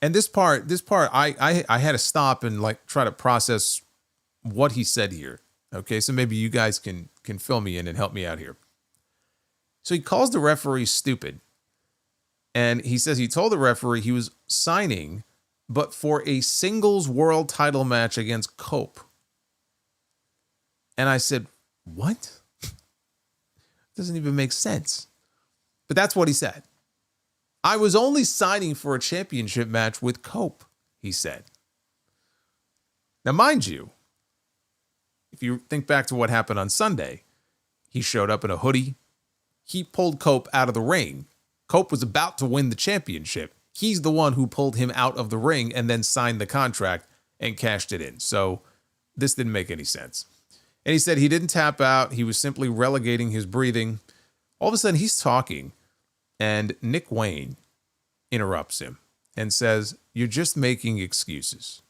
And this part, I had to stop and like try to process what he said here. Okay, so maybe you guys can fill me in and help me out here. So he calls the referee stupid. And he says he told the referee he was signing, but for a singles world title match against Cope. And I said, what? Doesn't even make sense. But that's what he said. I was only signing for a championship match with Cope, he said. Now, mind you, if you think back to what happened on Sunday, he showed up in a hoodie. He pulled Cope out of the ring. Cope was about to win the championship. He's the one who pulled him out of the ring and then signed the contract and cashed it in. So this didn't make any sense. And he said he didn't tap out. He was simply relegating his breathing. All of a sudden, he's talking, and Nick Wayne interrupts him and says, "You're just making excuses."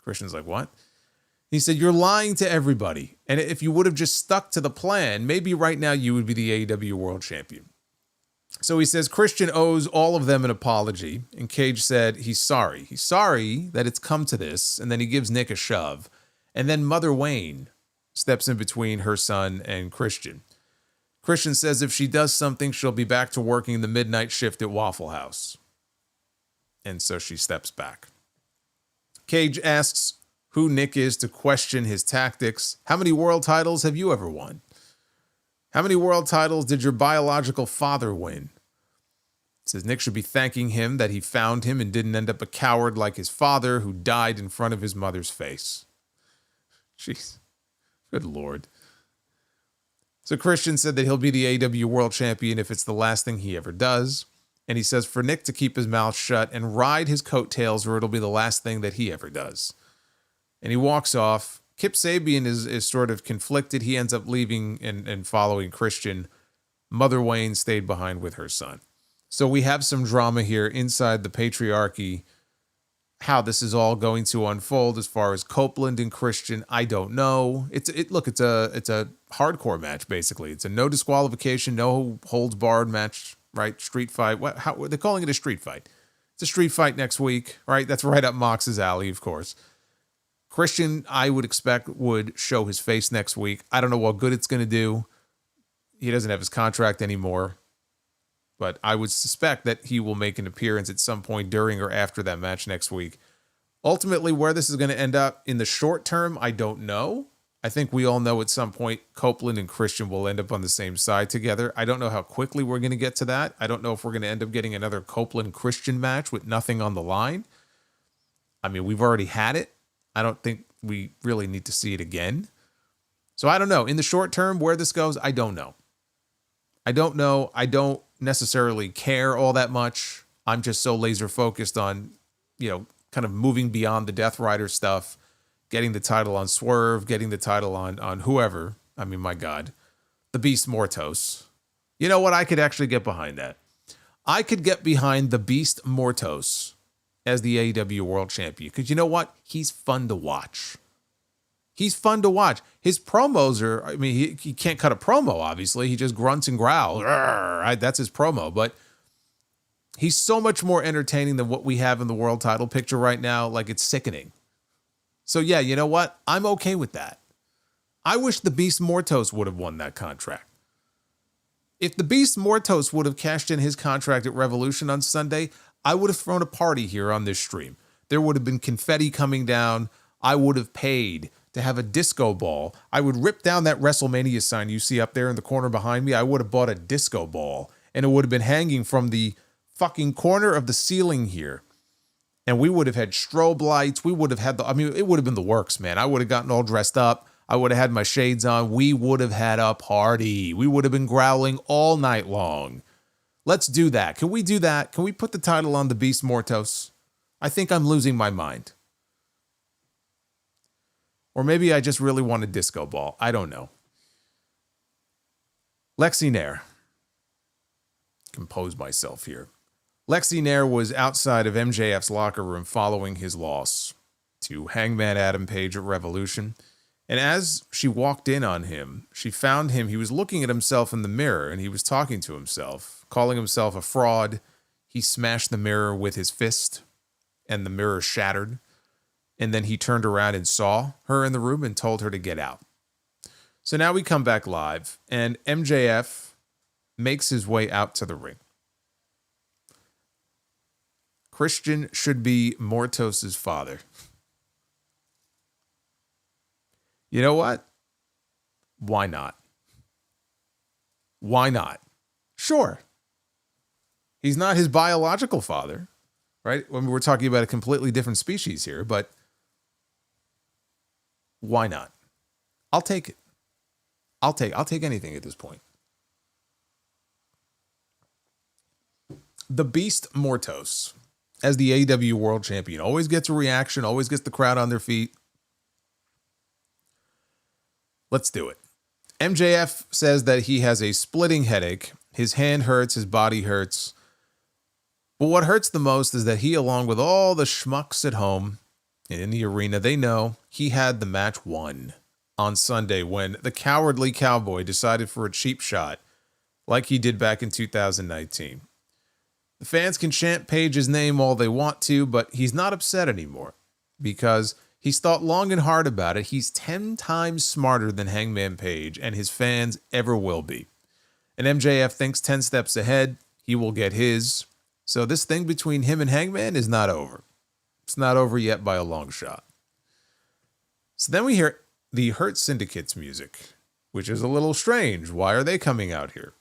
Christian's like, what? He said, "You're lying to everybody. And if you would have just stuck to the plan, maybe right now you would be the AEW World Champion." So he says Christian owes all of them an apology. And Cage said he's sorry. He's sorry that it's come to this. And then he gives Nick a shove. And then Mother Wayne steps in between her son and Christian. Christian says if she does something, she'll be back to working the midnight shift at Waffle House. And so she steps back. Cage asks who Nick is to question his tactics. How many world titles have you ever won? How many world titles did your biological father win? Says Nick should be thanking him that he found him and didn't end up a coward like his father who died in front of his mother's face. Jeez. Good Lord. So Christian said that he'll be the AEW World Champion if it's the last thing he ever does. And he says for Nick to keep his mouth shut and ride his coattails or it'll be the last thing that he ever does. And he walks off. Kip Sabian is sort of conflicted. He ends up leaving and following Christian. Mother Wayne stayed behind with her son. So we have some drama here inside the Patriarchy. How this is all going to unfold as far as Copeland and Christian, I don't know. It's a hardcore match basically. It's a no disqualification, no holds barred match, right? Street fight. How they're calling it a street fight? It's a street fight next week, right? That's right up Mox's alley, of course. Christian, I would expect, would show his face next week. I don't know what good it's going to do. He doesn't have his contract anymore. But I would suspect that he will make an appearance at some point during or after that match next week. Ultimately, where this is going to end up in the short term, I don't know. I think we all know at some point Copeland and Christian will end up on the same side together. I don't know how quickly we're going to get to that. I don't know if we're going to end up getting another Copeland-Christian match with nothing on the line. I mean, we've already had it. I don't think we really need to see it again. So I don't know. In the short term, where this goes, I don't know. I don't necessarily care all that much. I'm just so laser focused on, kind of moving beyond the Death Rider stuff, getting the title on Swerve, getting the title on whoever. I mean, my God, the Beast Mortos. You know what? I could actually get behind that. I could get behind the Beast Mortos as the AEW World Champion. Because you know what? He's fun to watch. He's fun to watch. His promos are, I mean, he can't cut a promo, obviously. He just grunts and growls. Right? That's his promo. But he's so much more entertaining than what we have in the world title picture right now. Like, it's sickening. So, yeah, you know what? I'm okay with that. I wish the Beast Mortos would have won that contract. If the Beast Mortos would have cashed in his contract at Revolution on Sunday, I would have thrown a party here on this stream. There would have been confetti coming down. I would have paid to have a disco ball. I would rip down that WrestleMania sign you see up there in the corner behind me. I would have bought a disco ball, and it would have been hanging from the fucking corner of the ceiling here. And we would have had strobe lights. We would have had it would have been the works, man. I would have gotten all dressed up. I would have had my shades on. We would have had a party. We would have been growling all night long. Let's do that. Can we do that? Can we put the title on the Beast Mortos? I think I'm losing my mind. Or maybe I just really want a disco ball. I don't know. Lexi Nair. Compose myself here. Lexi Nair was outside of MJF's locker room following his loss to Hangman Adam Page at Revolution. And as she walked in on him, she found him. He was looking at himself in the mirror, and he was talking to himself, calling himself a fraud. He smashed the mirror with his fist, and the mirror shattered. And then he turned around and saw her in the room and told her to get out. So now we come back live, and MJF makes his way out to the ring. Christian should be Mortos' father. You know what? Why not? Why not? Sure. He's not his biological father, right? When we're talking about a completely different species here, but why not? I'll take it. I'll take anything at this point. The Beast Mortos, as the AEW World Champion, always gets a reaction, always gets the crowd on their feet. Let's do it. MJF says that he has a splitting headache. His hand hurts, his body hurts. But what hurts the most is that he, along with all the schmucks at home and in the arena, they know he had the match won on Sunday when the cowardly cowboy decided for a cheap shot like he did back in 2019. The fans can chant Page's name all they want to, but he's not upset anymore because he's thought long and hard about it. He's 10 times smarter than Hangman Page, and his fans ever will be. And MJF thinks 10 steps ahead. He will get his. So this thing between him and Hangman is not over. It's not over yet by a long shot. So then we hear the Hurt Syndicate's music, which is a little strange. Why are they coming out here?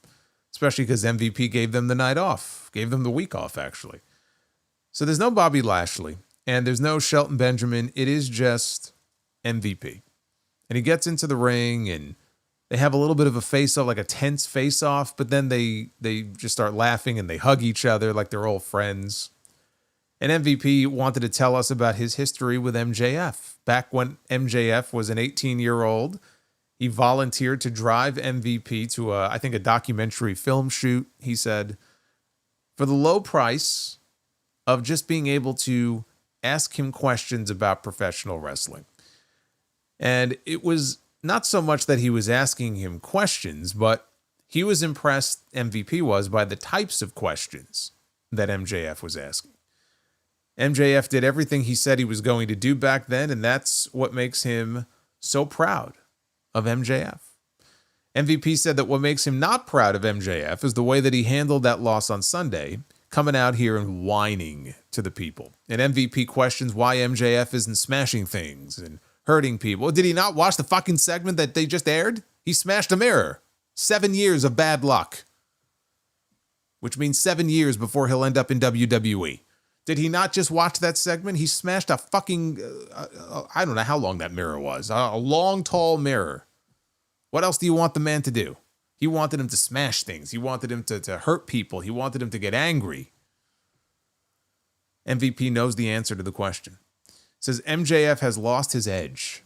Especially because MVP gave them the night off. Gave them the week off, actually. So there's no Bobby Lashley. And there's no Shelton Benjamin. It is just MVP. And he gets into the ring and they have a little bit of a face-off, like a tense face-off, but then they just start laughing and they hug each other like they're old friends. And MVP wanted to tell us about his history with MJF. Back when MJF was an 18-year-old, he volunteered to drive MVP to, I think, a documentary film shoot, he said, for the low price of just being able to ask him questions about professional wrestling. And it was not so much that he was asking him questions, but he was impressed, MVP was, by the types of questions that MJF was asking. MJF did everything he said he was going to do back then, and that's what makes him so proud of MJF. MVP said that what makes him not proud of MJF is the way that he handled that loss on Sunday, coming out here and whining to the people. And MVP questions why MJF isn't smashing things and hurting people. Did he not watch the fucking segment that they just aired? He smashed a mirror. 7 years of bad luck. Which means 7 years before he'll end up in WWE. Did he not just watch that segment? He smashed a fucking, I don't know how long that mirror was. A long, tall mirror. What else do you want the man to do? He wanted him to smash things. He wanted him to hurt people. He wanted him to get angry. MVP knows the answer to the question. Says MJF has lost his edge.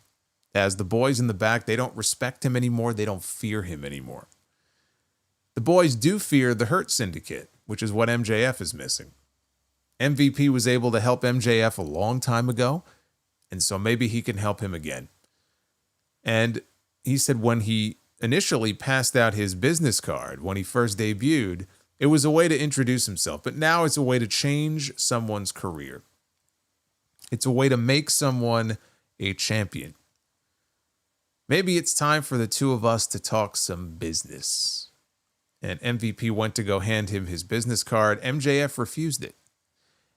As the boys in the back, they don't respect him anymore. They don't fear him anymore. The boys do fear the Hurt Syndicate, which is what MJF is missing. MVP was able to help MJF a long time ago, and so maybe he can help him again. And he said when he initially passed out his business card, when he first debuted, it was a way to introduce himself, but now it's a way to change someone's career. It's a way to make someone a champion. Maybe it's time for the two of us to talk some business. And MVP went to go hand him his business card. MJF refused it.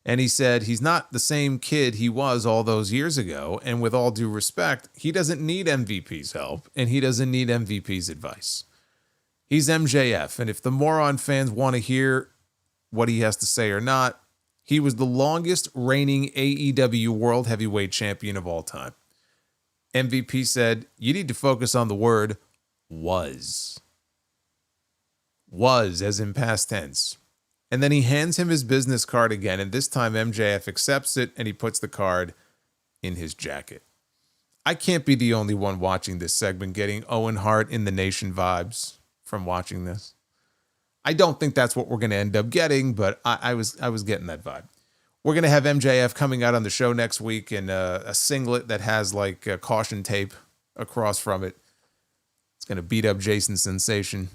And he said he's not the same kid he was all those years ago. And with all due respect, he doesn't need MVP's help and he doesn't need MVP's advice. He's MJF. And if the moron fans want to hear what he has to say or not, he was the longest reigning AEW World Heavyweight Champion of all time. MVP said, you need to focus on the word was. Was, as in past tense. And then he hands him his business card again, and this time MJF accepts it, and he puts the card in his jacket. I can't be the only one watching this segment getting Owen Hart in the Nation vibes from watching this. I don't think that's what we're going to end up getting, but I was getting that vibe. We're going to have MJF coming out on the show next week in a singlet that has like caution tape across from it. It's going to beat up Jason Sensation.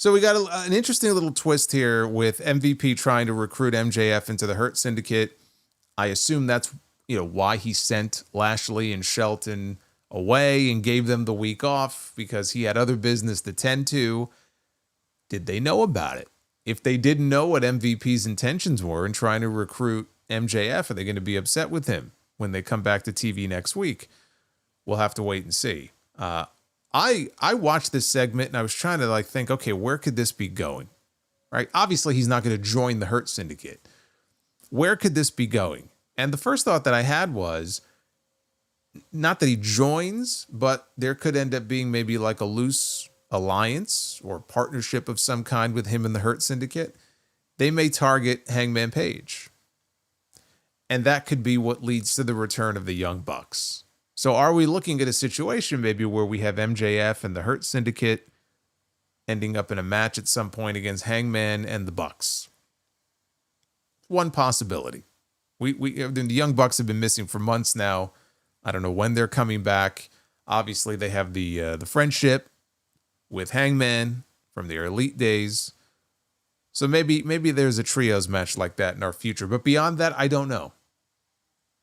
So we got an interesting little twist here with MVP trying to recruit MJF into the Hurt Syndicate. I assume that's why he sent Lashley and Shelton away and gave them the week off, because he had other business to tend to. Did they know about it? If they didn't know what MVP's intentions were in trying to recruit MJF, are they going to be upset with him when they come back to TV next week? We'll have to wait and see. I watched this segment and I was trying to think, okay, where could this be going? Right? Obviously, he's not going to join the Hurt Syndicate. Where could this be going? And the first thought that I had was not that he joins, but there could end up being maybe like a loose alliance or partnership of some kind with him and the Hurt Syndicate. They may target Hangman Page. And that could be what leads to the return of the Young Bucks. So are we looking at a situation maybe where we have MJF and the Hurt Syndicate ending up in a match at some point against Hangman and the Bucks? One possibility. The Young Bucks have been missing for months now. I don't know when they're coming back. Obviously, they have the friendship with Hangman from their Elite days. So maybe there's a trios match like that in our future. But beyond that, I don't know.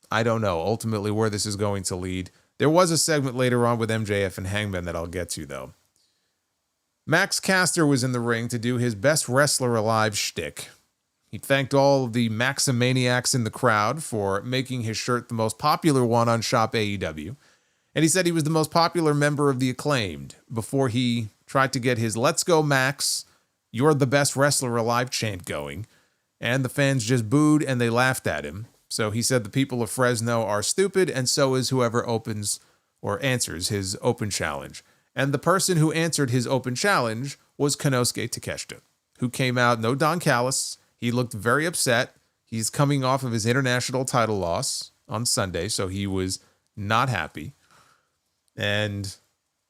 I don't know ultimately where this is going to lead. There was a segment later on with MJF and Hangman that I'll get to, though. Max Caster was in the ring to do his best wrestler alive shtick. He thanked all of the Maximaniacs in the crowd for making his shirt the most popular one on Shop AEW. And he said he was the most popular member of the Acclaimed before he tried to get his "Let's go, Max, you're the best wrestler alive" chant going. And the fans just booed and they laughed at him. So he said the people of Fresno are stupid, and so is whoever opens or answers his open challenge. And the person who answered his open challenge was Konosuke Takeshita, who came out, no Don Callis. He looked very upset. He's coming off of his international title loss on Sunday, so he was not happy. And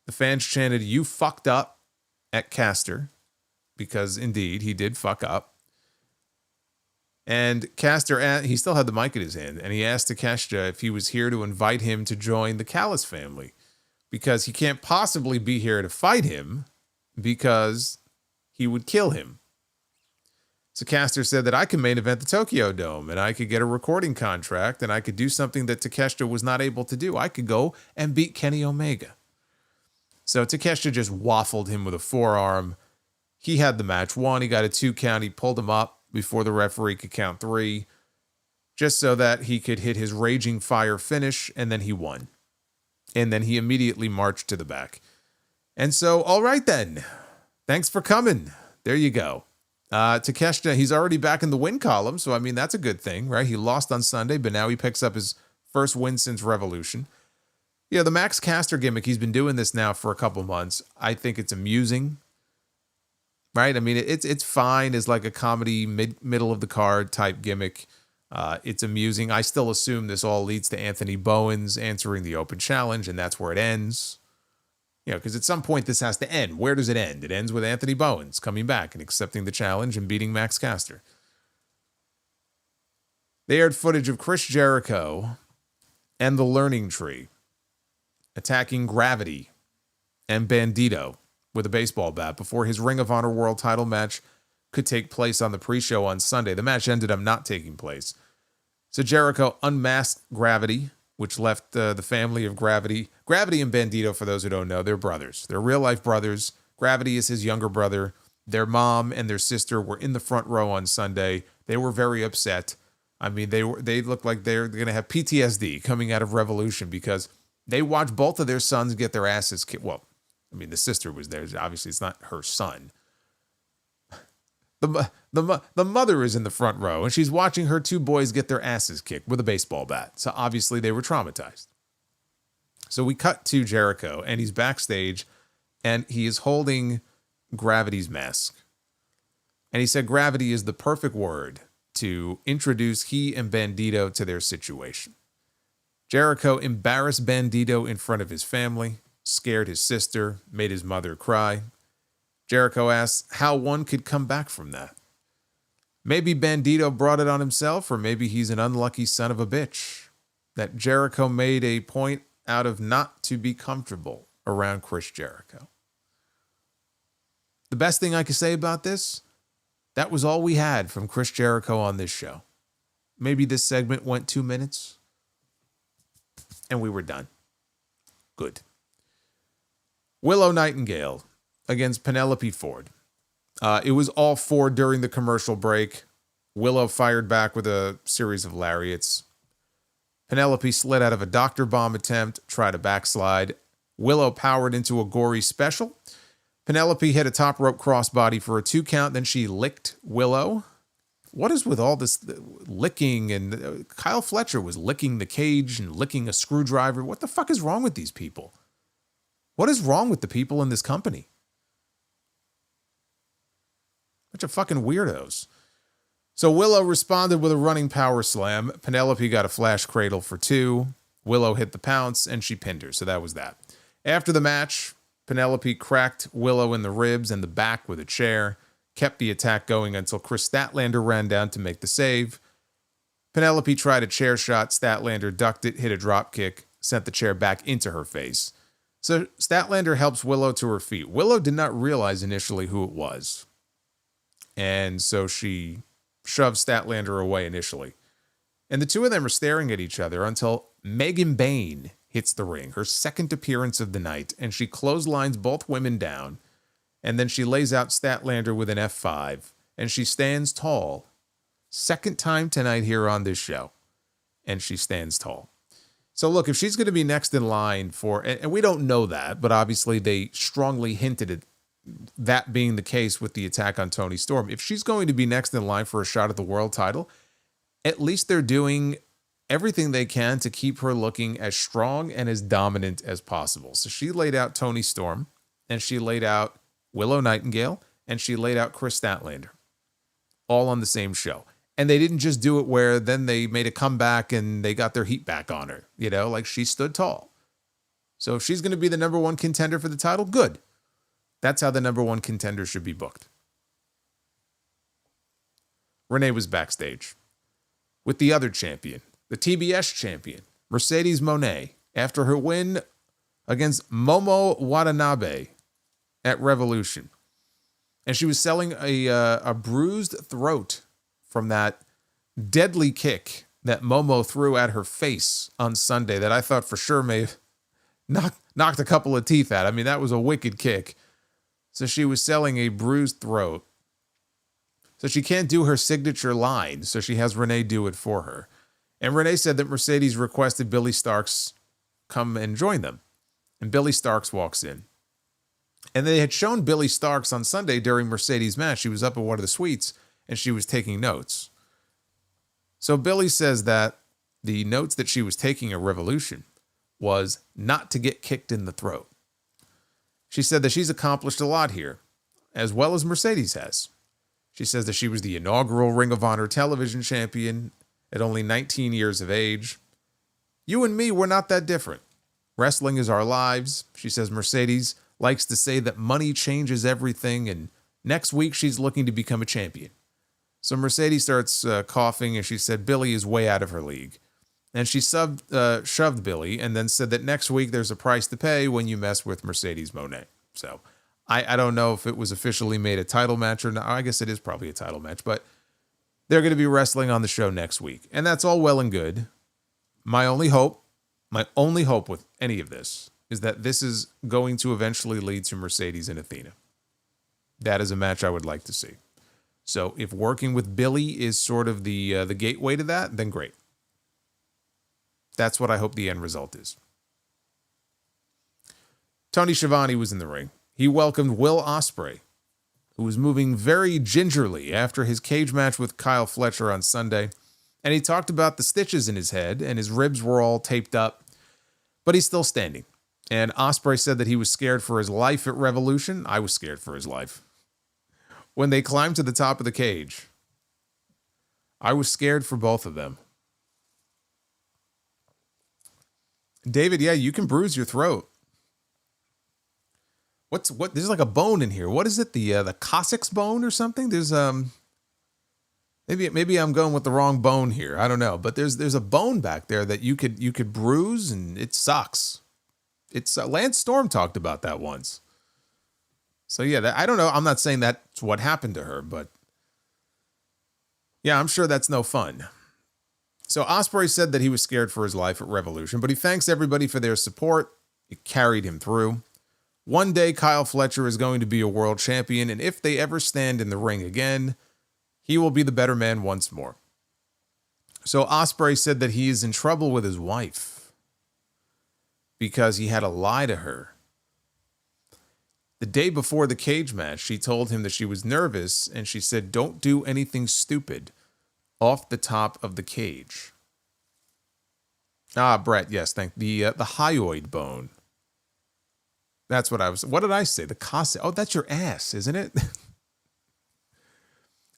the fans chanted, "You fucked up," at Caster, because indeed he did fuck up. And Caster, he still had the mic in his hand, and he asked Takeshita if he was here to invite him to join the Callis family, because he can't possibly be here to fight him because he would kill him. So Caster said that I could main event the Tokyo Dome, and I could get a recording contract, and I could do something that Takeshita was not able to do. I could go and beat Kenny Omega. So Takeshita just waffled him with a forearm. He had the match won. He got a 2 count. He pulled him up before the referee could count 3, just so that he could hit his Raging Fire finish, and then he won. And then he immediately marched to the back. And so, all right then. Thanks for coming. There you go. Takeshita, he's already back in the win column, so I mean, that's a good thing, right? He lost on Sunday, but now he picks up his first win since Revolution. Yeah, the Max Caster gimmick, he's been doing this now for a couple months. I think it's amusing. Right? I mean, it's fine as like a comedy middle of the card type gimmick. It's amusing. I still assume this all leads to Anthony Bowens answering the open challenge, and that's where it ends. Because at some point this has to end. Where does it end? It ends with Anthony Bowens coming back and accepting the challenge and beating Max Caster. They aired footage of Chris Jericho and the Learning Tree attacking Gravity and Bandito with a baseball bat before his Ring of Honor World title match could take place on the pre-show on Sunday. The match ended up not taking place. So Jericho unmasked Gravity, which left the family of Gravity. Gravity and Bandito, for those who don't know, they're brothers. They're real-life brothers. Gravity is his younger brother. Their mom and their sister were in the front row on Sunday. They were very upset. I mean, they look like they're going to have PTSD coming out of Revolution because they watched both of their sons get their asses kicked. Well, I mean, the sister was there. Obviously, it's not her son. The mother is in the front row, and she's watching her two boys get their asses kicked with a baseball bat. So obviously, they were traumatized. So we cut to Jericho, and he's backstage, and he is holding Gravity's mask. And he said gravity is the perfect word to introduce he and Bandito to their situation. Jericho embarrassed Bandito in front of his family, scared his sister, made his mother cry. Jericho asks how one could come back from that. Maybe Bandito brought it on himself, or maybe he's an unlucky son of a bitch. That Jericho made a point out of not to be comfortable around Chris Jericho. The best thing I could say about this, that was all we had from Chris Jericho on this show. Maybe this segment went 2 minutes, and we were done. Good. Willow Nightingale against Penelope Ford. It was all four during the commercial break. Willow fired back with a series of lariats. Penelope slid out of a doctor bomb attempt, tried a backslide. Willow powered into a gory special. Penelope hit a top rope crossbody for a 2 count, then she licked Willow. What is with all this licking? And Kyle Fletcher was licking the cage and licking a screwdriver. What the fuck is wrong with these people? What is wrong with the people in this company? Bunch of fucking weirdos. So Willow responded with a running power slam. Penelope got a flash cradle for 2. Willow hit the pounce, and she pinned her. So that was that. After the match, Penelope cracked Willow in the ribs and the back with a chair, kept the attack going until Chris Statlander ran down to make the save. Penelope tried a chair shot. Statlander ducked it, hit a drop kick, sent the chair back into her face. So Statlander helps Willow to her feet. Willow did not realize initially who it was. And so she shoved Statlander away initially. And the two of them are staring at each other until Megan Bain hits the ring, her second appearance of the night, and she clotheslines both women down. And then she lays out Statlander with an F5, and she stands tall. Second time tonight here on this show, and she stands tall. So look, if she's going to be next in line for, and we don't know that, but obviously they strongly hinted at that being the case with the attack on Toni Storm. If she's going to be next in line for a shot at the world title, at least they're doing everything they can to keep her looking as strong and as dominant as possible. So she laid out Toni Storm, and she laid out Willow Nightingale, and she laid out Chris Statlander, all on the same show. And they didn't just do it where then they made a comeback and they got their heat back on her. You know, like she stood tall. So if she's going to be the number one contender for the title, good. That's how the number one contender should be booked. Renee was backstage with the other champion, the TBS champion, Mercedes Moné, after her win against Momo Watanabe at Revolution. And she was selling a bruised throat from that deadly kick that Momo threw at her face on Sunday that I thought for sure may have knocked a couple of teeth out. I mean, that was a wicked kick. So she was selling a bruised throat. So she can't do her signature line, so she has Renee do it for her. And Renee said that Mercedes requested Billy Starks come and join them. And Billy Starks walks in. And they had shown Billy Starks on Sunday during Mercedes' match. She was up in one of the suites, and she was taking notes. So Billy says that the notes that she was taking at Revolution was not to get kicked in the throat. She said that she's accomplished a lot here, as well as Mercedes has. She says that she was the inaugural Ring of Honor television champion at only 19 years of age. You and me, we're not that different. Wrestling is our lives. She says Mercedes likes to say that money changes everything, and next week she's looking to become a champion. So Mercedes starts coughing, and she said Billy is way out of her league. And she shoved Billy and then said that next week there's a price to pay when you mess with Mercedes Moné. So I don't know if it was officially made a title match or not. I guess it is probably a title match, but they're going to be wrestling on the show next week. And that's all well and good. My only hope with any of this is that this is going to eventually lead to Mercedes and Athena. That is a match I would like to see. So if working with Billy is sort of the gateway to that, then great. That's what I hope the end result is. Tony Schiavone was in the ring. He welcomed Will Osprey, who was moving very gingerly after his cage match with Kyle Fletcher on Sunday. And he talked about the stitches in his head, and his ribs were all taped up, but he's still standing. And Osprey said that he was scared for his life at Revolution. I was scared for his life. When they climbed to the top of the cage, I was scared for both of them. David, yeah, you can bruise your throat. What? There's like a bone in here. What is it? The Cossack's bone or something? There's maybe I'm going with the wrong bone here. I don't know, but there's a bone back there that you could bruise, and it sucks. It's Lance Storm talked about that once. So yeah, I don't know. I'm not saying that's what happened to her, but yeah, I'm sure that's no fun. So Osprey said that he was scared for his life at Revolution, but he thanks everybody for their support. It carried him through. One day, Kyle Fletcher is going to be a world champion, and if they ever stand in the ring again, he will be the better man once more. So Osprey said that he is in trouble with his wife because he had to lie to her. The day before the cage match, she told him that she was nervous, and she said, "Don't do anything stupid off the top of the cage." Brett, yes, thank the hyoid bone. That's what what did I say? The Cossack. Oh, that's your ass, isn't it?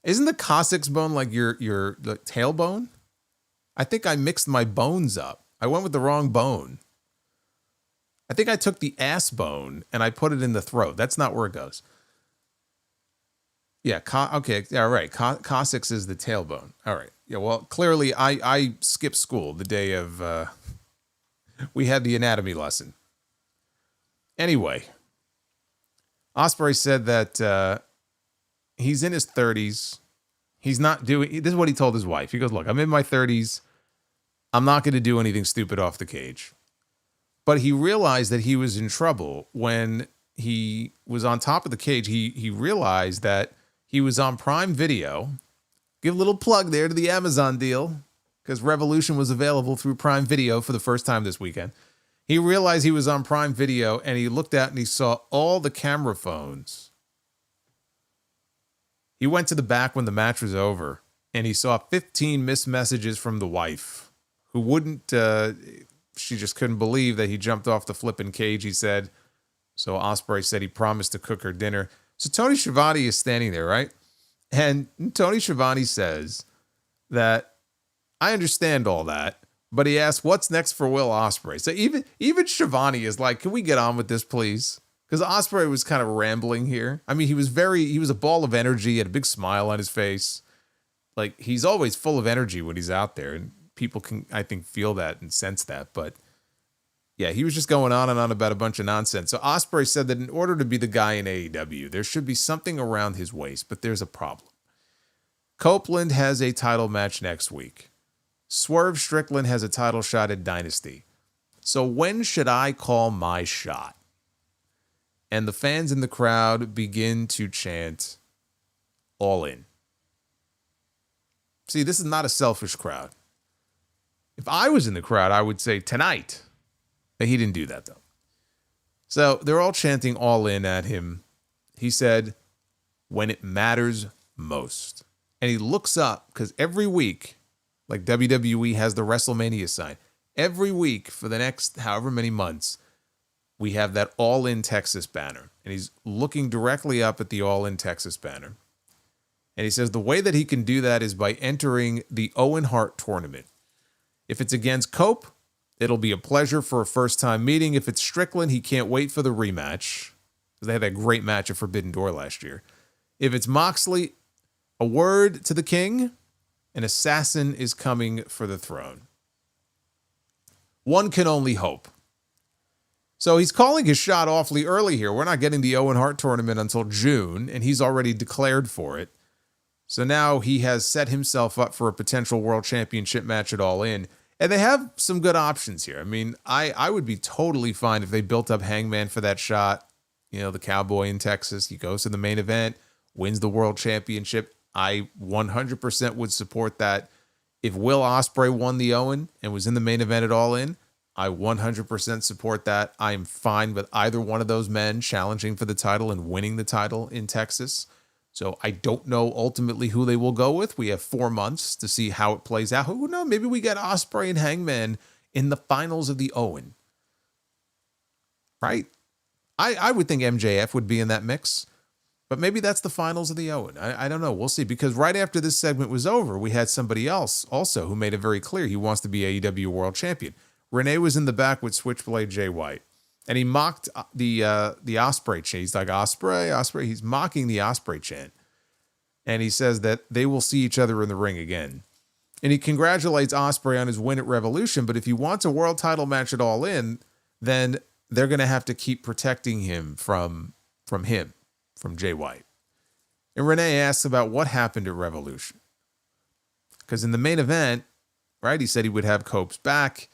Isn't the Cossack's bone like your tailbone? I think I mixed my bones up. I went with the wrong bone. I think I took the ass bone and I put it in the throat. That's not where it goes. Yeah, okay, all right. Cossack's is the tailbone. All right. Yeah, well, clearly I skipped school the day of we had the anatomy lesson. Anyway, Osprey said that he's in his 30s. He's not doing, this is what he told his wife. He goes, "Look, I'm in my 30s. I'm not going to do anything stupid off the cage." But he realized that he was in trouble when he was on top of the cage. He realized that he was on Prime Video. Give a little plug there to the Amazon deal, because Revolution was available through Prime Video for the first time this weekend. He realized he was on Prime Video, and he looked out and he saw all the camera phones. He went to the back when the match was over, and he saw 15 missed messages from the wife, who wouldn't, she just couldn't believe that he jumped off the flipping cage, he said. So Osprey said he promised to cook her dinner. So Tony Schiavone is standing there, right? And Tony Schiavone says that, "I understand all that," but he asked, "What's next for Will Osprey?" So even Schiavone is like, "Can we get on with this, please?" Because Osprey was kind of rambling here. I mean, he was a ball of energy, had a big smile on his face. Like, he's always full of energy when he's out there, and people can, I think, feel that and sense that. But yeah, he was just going on and on about a bunch of nonsense. So Osprey said that in order to be the guy in AEW, there should be something around his waist, but there's a problem. Copeland has a title match next week. Swerve Strickland has a title shot at Dynasty. So when should I call my shot? And the fans in the crowd begin to chant, "All in." See, this is not a selfish crowd. If I was in the crowd, I would say tonight. But he didn't do that, though. So they're all chanting "all in" at him. He said, "When it matters most." And he looks up, because every week, like WWE has the WrestleMania sign, every week for the next however many months, we have that "All In Texas" banner. And he's looking directly up at the "All In Texas" banner. And he says the way that he can do that is by entering the Owen Hart tournament. If it's against Cope, it'll be a pleasure for a first-time meeting. If it's Strickland, he can't wait for the rematch, because they had that great match at Forbidden Door last year. If it's Moxley, a word to the king, an assassin is coming for the throne. One can only hope. So he's calling his shot awfully early here. We're not getting the Owen Hart tournament until June, and he's already declared for it. So now he has set himself up for a potential world championship match at All In. And they have some good options here. I mean, I would be totally fine if they built up Hangman for that shot. You know, the cowboy in Texas. He goes to the main event, wins the world championship. I 100% would support that. If Will Osprey won the Owen and was in the main event at All In, I 100% support that. I am fine with either one of those men challenging for the title and winning the title in Texas. So I don't know ultimately who they will go with. We have 4 months to see how it plays out. Who knows? Maybe we get Osprey and Hangman in the finals of the Owen. Right? I would think MJF would be in that mix. But maybe that's the finals of the Owen. I don't know. We'll see. Because right after this segment was over, we had somebody else also who made it very clear he wants to be AEW World Champion. Renee was in the back with Switchblade Jay White. And he mocked the Osprey chant. He's like, Osprey, Osprey. He's mocking the Osprey chant. And he says that they will see each other in the ring again. And he congratulates Osprey on his win at Revolution. But if he wants a world title match at All In, then they're going to have to keep protecting him from Jay White. And Renee asks about what happened at Revolution. Because in the main event, right, he said he would have Cope's back,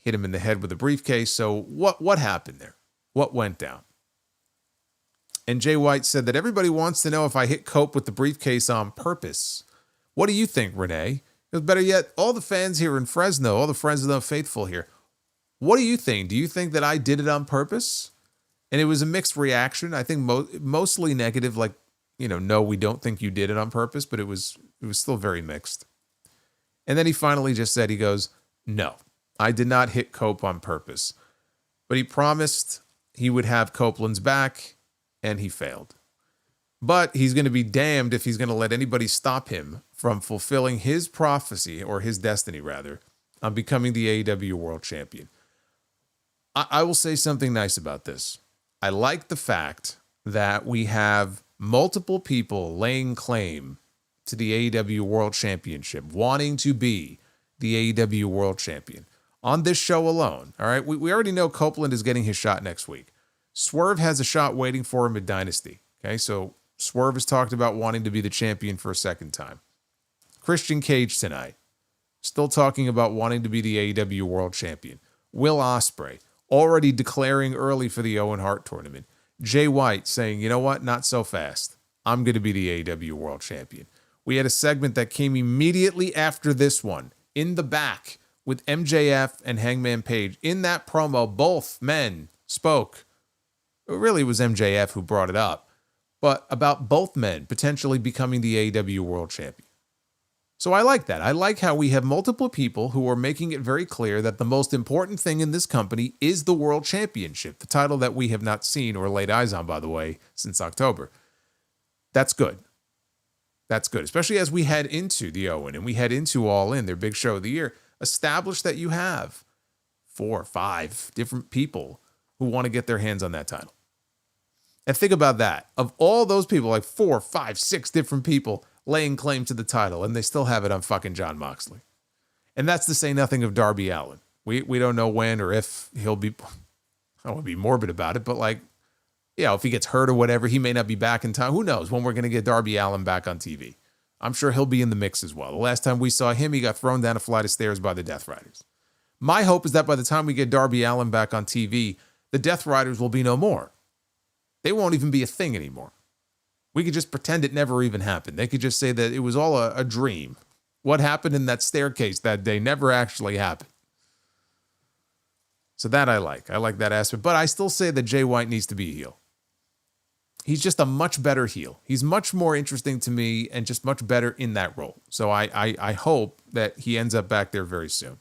hit him in the head with a briefcase. So what happened there? What went down? And Jay White said that everybody wants to know if I hit Cope with the briefcase on purpose. What do you think, Renee? It was better yet, all the fans here in Fresno, all the Fresno faithful here, what do you think? Do you think that I did it on purpose? And it was a mixed reaction. I think mostly negative, like, no, we don't think you did it on purpose, but it was still very mixed. And then he finally just said, he goes, no, I did not hit Cope on purpose. But he promised he would have Copeland's back, and he failed. But he's going to be damned if he's going to let anybody stop him from fulfilling his prophecy, or his destiny rather, on becoming the AEW World Champion. I will say something nice about this. I like the fact that we have multiple people laying claim to the AEW World Championship, wanting to be the AEW World Champion. On this show alone, all right, we already know Copeland is getting his shot next week. Swerve has a shot waiting for him at Dynasty. Okay, so Swerve has talked about wanting to be the champion for a second time. Christian Cage tonight, still talking about wanting to be the AEW World Champion. Will Osprey, already declaring early for the Owen Hart tournament. Jay White saying, you know what, not so fast. I'm going to be the AEW World Champion. We had a segment that came immediately after this one, in the back, with MJF and Hangman Page. In that promo, both men spoke. It really was MJF who brought it up, but about both men potentially becoming the AEW World Champion. So I like that. I like how we have multiple people who are making it very clear that the most important thing in this company is the World Championship, the title that we have not seen or laid eyes on, by the way, since October. That's good. That's good, especially as we head into the Owen and we head into All In, their big show of the year. Establish that you have 4 or 5 different people who want to get their hands on that title. And think about that. Of all those people, like 4, 5, 6 different people laying claim to the title, and they still have it on fucking Jon Moxley. And that's to say nothing of Darby Allin. We don't know when or if he'll be, I don't want to be morbid about it, but like, if he gets hurt or whatever, he may not be back in time. Who knows when we're going to get Darby Allin back on TV. I'm sure he'll be in the mix as well. The last time we saw him, he got thrown down a flight of stairs by the Death Riders. My hope is that by the time we get Darby Allin back on TV, the Death Riders will be no more. They won't even be a thing anymore. We could just pretend it never even happened. They could just say that it was all a dream. What happened in that staircase that day never actually happened. So that I like. I like that aspect. But I still say that Jay White needs to be a heel. He's just a much better heel. He's much more interesting to me and just much better in that role. So I hope that he ends up back there very soon.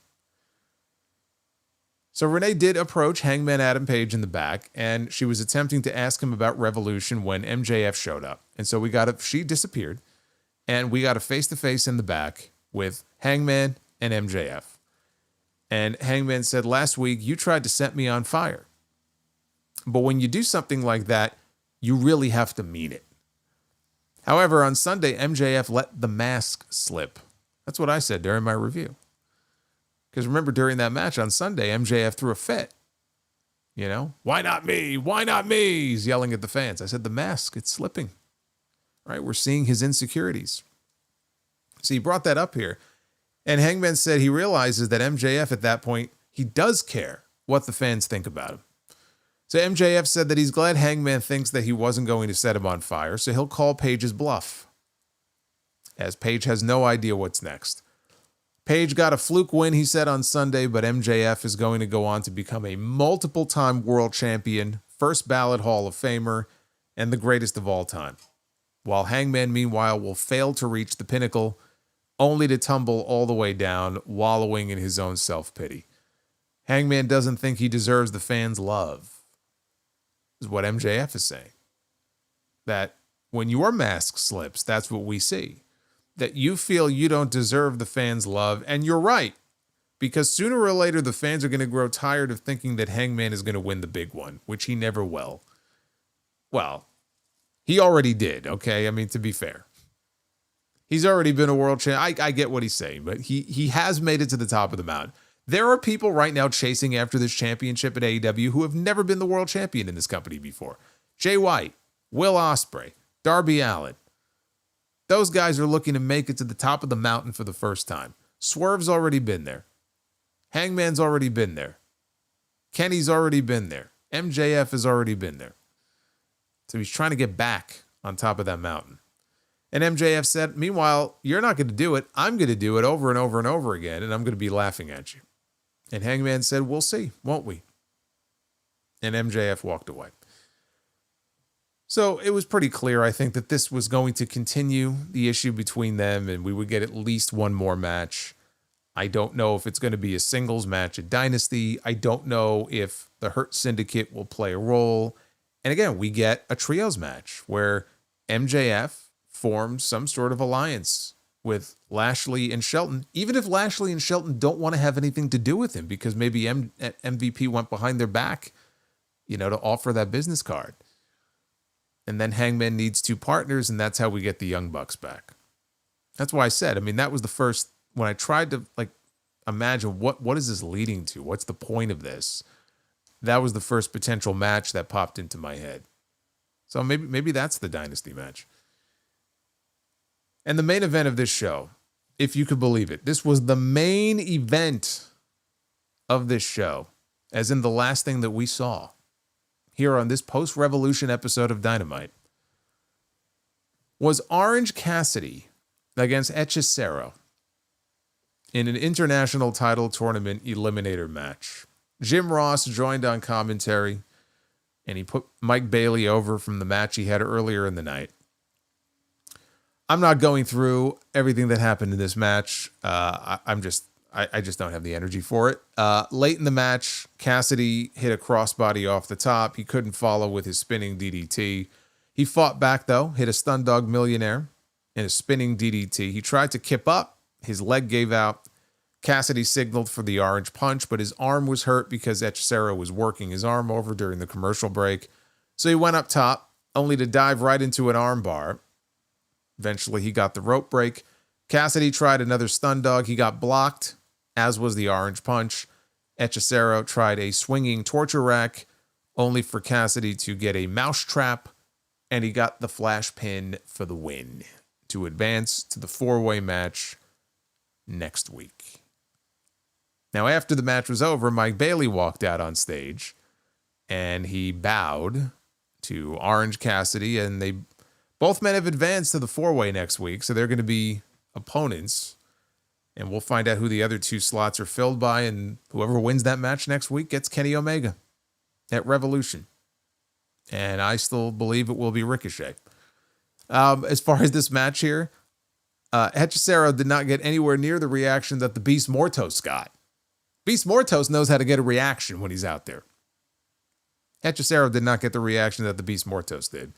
So Renee did approach Hangman Adam Page in the back, and she was attempting to ask him about Revolution when MJF showed up. And so she disappeared, and we got a face-to-face in the back with Hangman and MJF. And Hangman said, last week, you tried to set me on fire. But when you do something like that, you really have to mean it. However, on Sunday, MJF let the mask slip. That's what I said during my review. Because remember, during that match on Sunday, MJF threw a fit. Why not me? Why not me? He's yelling at the fans. I said, the mask, it's slipping. Right? We're seeing his insecurities. So he brought that up here. And Hangman said he realizes that MJF at that point, he does care what the fans think about him. So MJF said that he's glad Hangman thinks that he wasn't going to set him on fire, so he'll call Page's bluff. as Paige has no idea what's next. Paige got a fluke win, he said on Sunday, but MJF is going to go on to become a multiple-time world champion, first ballot Hall of Famer, and the greatest of all time. While Hangman, meanwhile, will fail to reach the pinnacle, only to tumble all the way down, wallowing in his own self-pity. Hangman doesn't think he deserves the fans' love, is what MJF is saying. That when your mask slips, that's what we see. That you feel you don't deserve the fans' love, and you're right. Because sooner or later, the fans are going to grow tired of thinking that Hangman is going to win the big one, which he never will. Well, he already did, okay? I mean, to be fair. He's already been a world champ. I get what he's saying, but he has made it to the top of the mountain. There are people right now chasing after this championship at AEW who have never been the world champion in this company before. Jay White, Will Osprey, Darby Allin. Those guys are looking to make it to the top of the mountain for the first time. Swerve's already been there. Hangman's already been there. Kenny's already been there. MJF has already been there. So he's trying to get back on top of that mountain. And MJF said, meanwhile, you're not going to do it. I'm going to do it over and over and over again, and I'm going to be laughing at you. And Hangman said, we'll see, won't we? And MJF walked away. So it was pretty clear, I think, that this was going to continue the issue between them, and we would get at least one more match. I don't know if it's going to be a singles match at Dynasty. I don't know if the Hurt Syndicate will play a role. And again, we get a trios match where MJF forms some sort of alliance with Lashley and Shelton, even if Lashley and Shelton don't want to have anything to do with him because maybe MVP went behind their back, to offer that business card. And then Hangman needs two partners, and that's how we get the Young Bucks back. That's why I said, that was the first, when I tried to imagine what is this leading to? What's the point of this? That was the first potential match that popped into my head. So maybe that's the Dynasty match. And the main event of this show, if you could believe it, this was the main event of this show, as in the last thing that we saw here on this post-Revolution episode of Dynamite, was Orange Cassidy against Hechicero in an international title tournament eliminator match. Jim Ross joined on commentary, and he put Mike Bailey over from the match he had earlier in the night. I'm not going through everything that happened in this match. I just don't have the energy for it. Late in the match, Cassidy hit a crossbody off the top. He couldn't follow with his spinning DDT. He fought back, though, hit a Stun Dog Millionaire and a spinning DDT. He tried to kip up. His leg gave out. Cassidy signaled for the orange punch, but his arm was hurt because Hechicero was working his arm over during the commercial break. So he went up top, only to dive right into an arm bar. Eventually, he got the rope break. Cassidy tried another Stun Dog. He got blocked, as was the orange punch. Hechicero tried a swinging torture rack, only for Cassidy to get a mousetrap, and he got the flash pin for the win to advance to the four-way match next week. Now, after the match was over, Mike Bailey walked out on stage, and he bowed to Orange Cassidy, and both men have advanced to the four-way next week, so they're going to be opponents. And we'll find out who the other two slots are filled by, and whoever wins that match next week gets Kenny Omega at Revolution. And I still believe it will be Ricochet. As far as this match here, Hechicero did not get anywhere near the reaction that the Beast Mortos got. Beast Mortos knows how to get a reaction when he's out there. Hechicero did not get the reaction that the Beast Mortos did.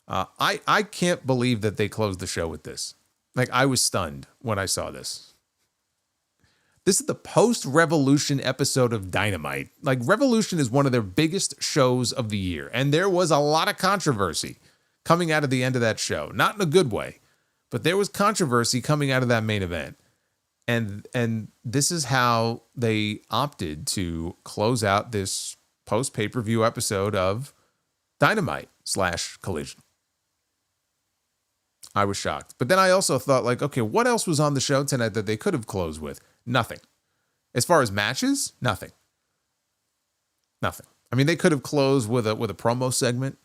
I can't believe that they closed the show with this. I was stunned when I saw this. This is the post-Revolution episode of Dynamite. Revolution is one of their biggest shows of the year, and there was a lot of controversy coming out of the end of that show. Not in a good way, but there was controversy coming out of that main event. And this is how they opted to close out this post-pay-per-view episode of Dynamite / Collision. I was shocked. But then I also thought, okay, what else was on the show tonight that they could have closed with? Nothing. As far as matches, nothing. Nothing. They could have closed with a promo segment,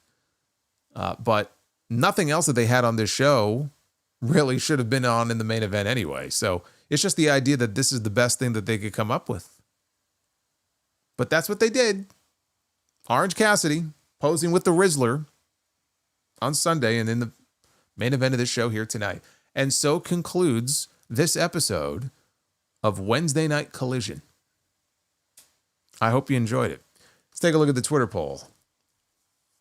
but nothing else that they had on this show really should have been on in the main event anyway. So it's just the idea that this is the best thing that they could come up with. But that's what they did. Orange Cassidy posing with the Rizzler on Sunday and in the main event of this show here tonight. And so concludes this episode of Wednesday Night Collision. I hope you enjoyed it. Let's take a look at the Twitter poll.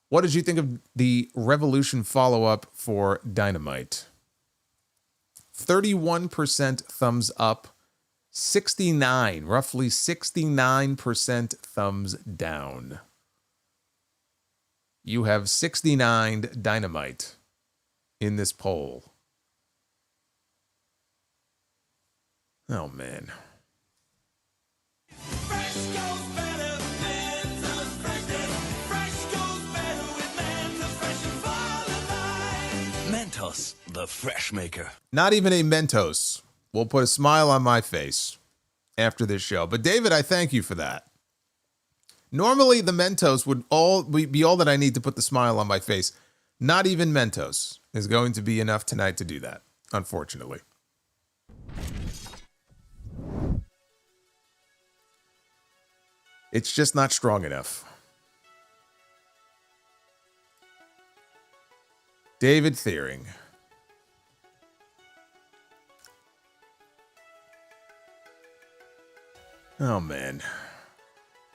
What did you think of the Revolution follow-up for Dynamite? 31% thumbs up, roughly 69% thumbs down. You have 69 Dynamite in this poll. Oh, man. Fresh goes better with Mentos freshness. Fresh goes better with Mentos fresh and for life. Mentos the Freshmaker. Not even a Mentos will put a smile on my face after this show. But David, I thank you for that. Normally, the Mentos would be all that I need to put the smile on my face. Not even Mentos is going to be enough tonight to do that, unfortunately. It's just not strong enough. David Thiering. Oh, man.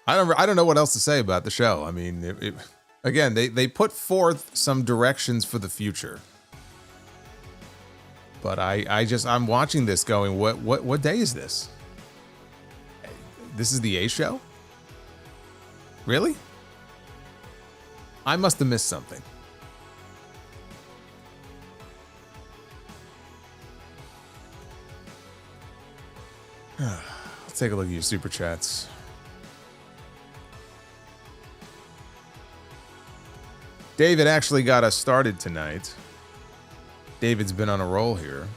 I don't know what else to say about the show. I mean, again, they put forth some directions for the future. But I'm watching this going, what day is this? This is the A show? Really? I must have missed something. Let's take a look at your super chats. David actually got us started tonight. David's been on a roll here.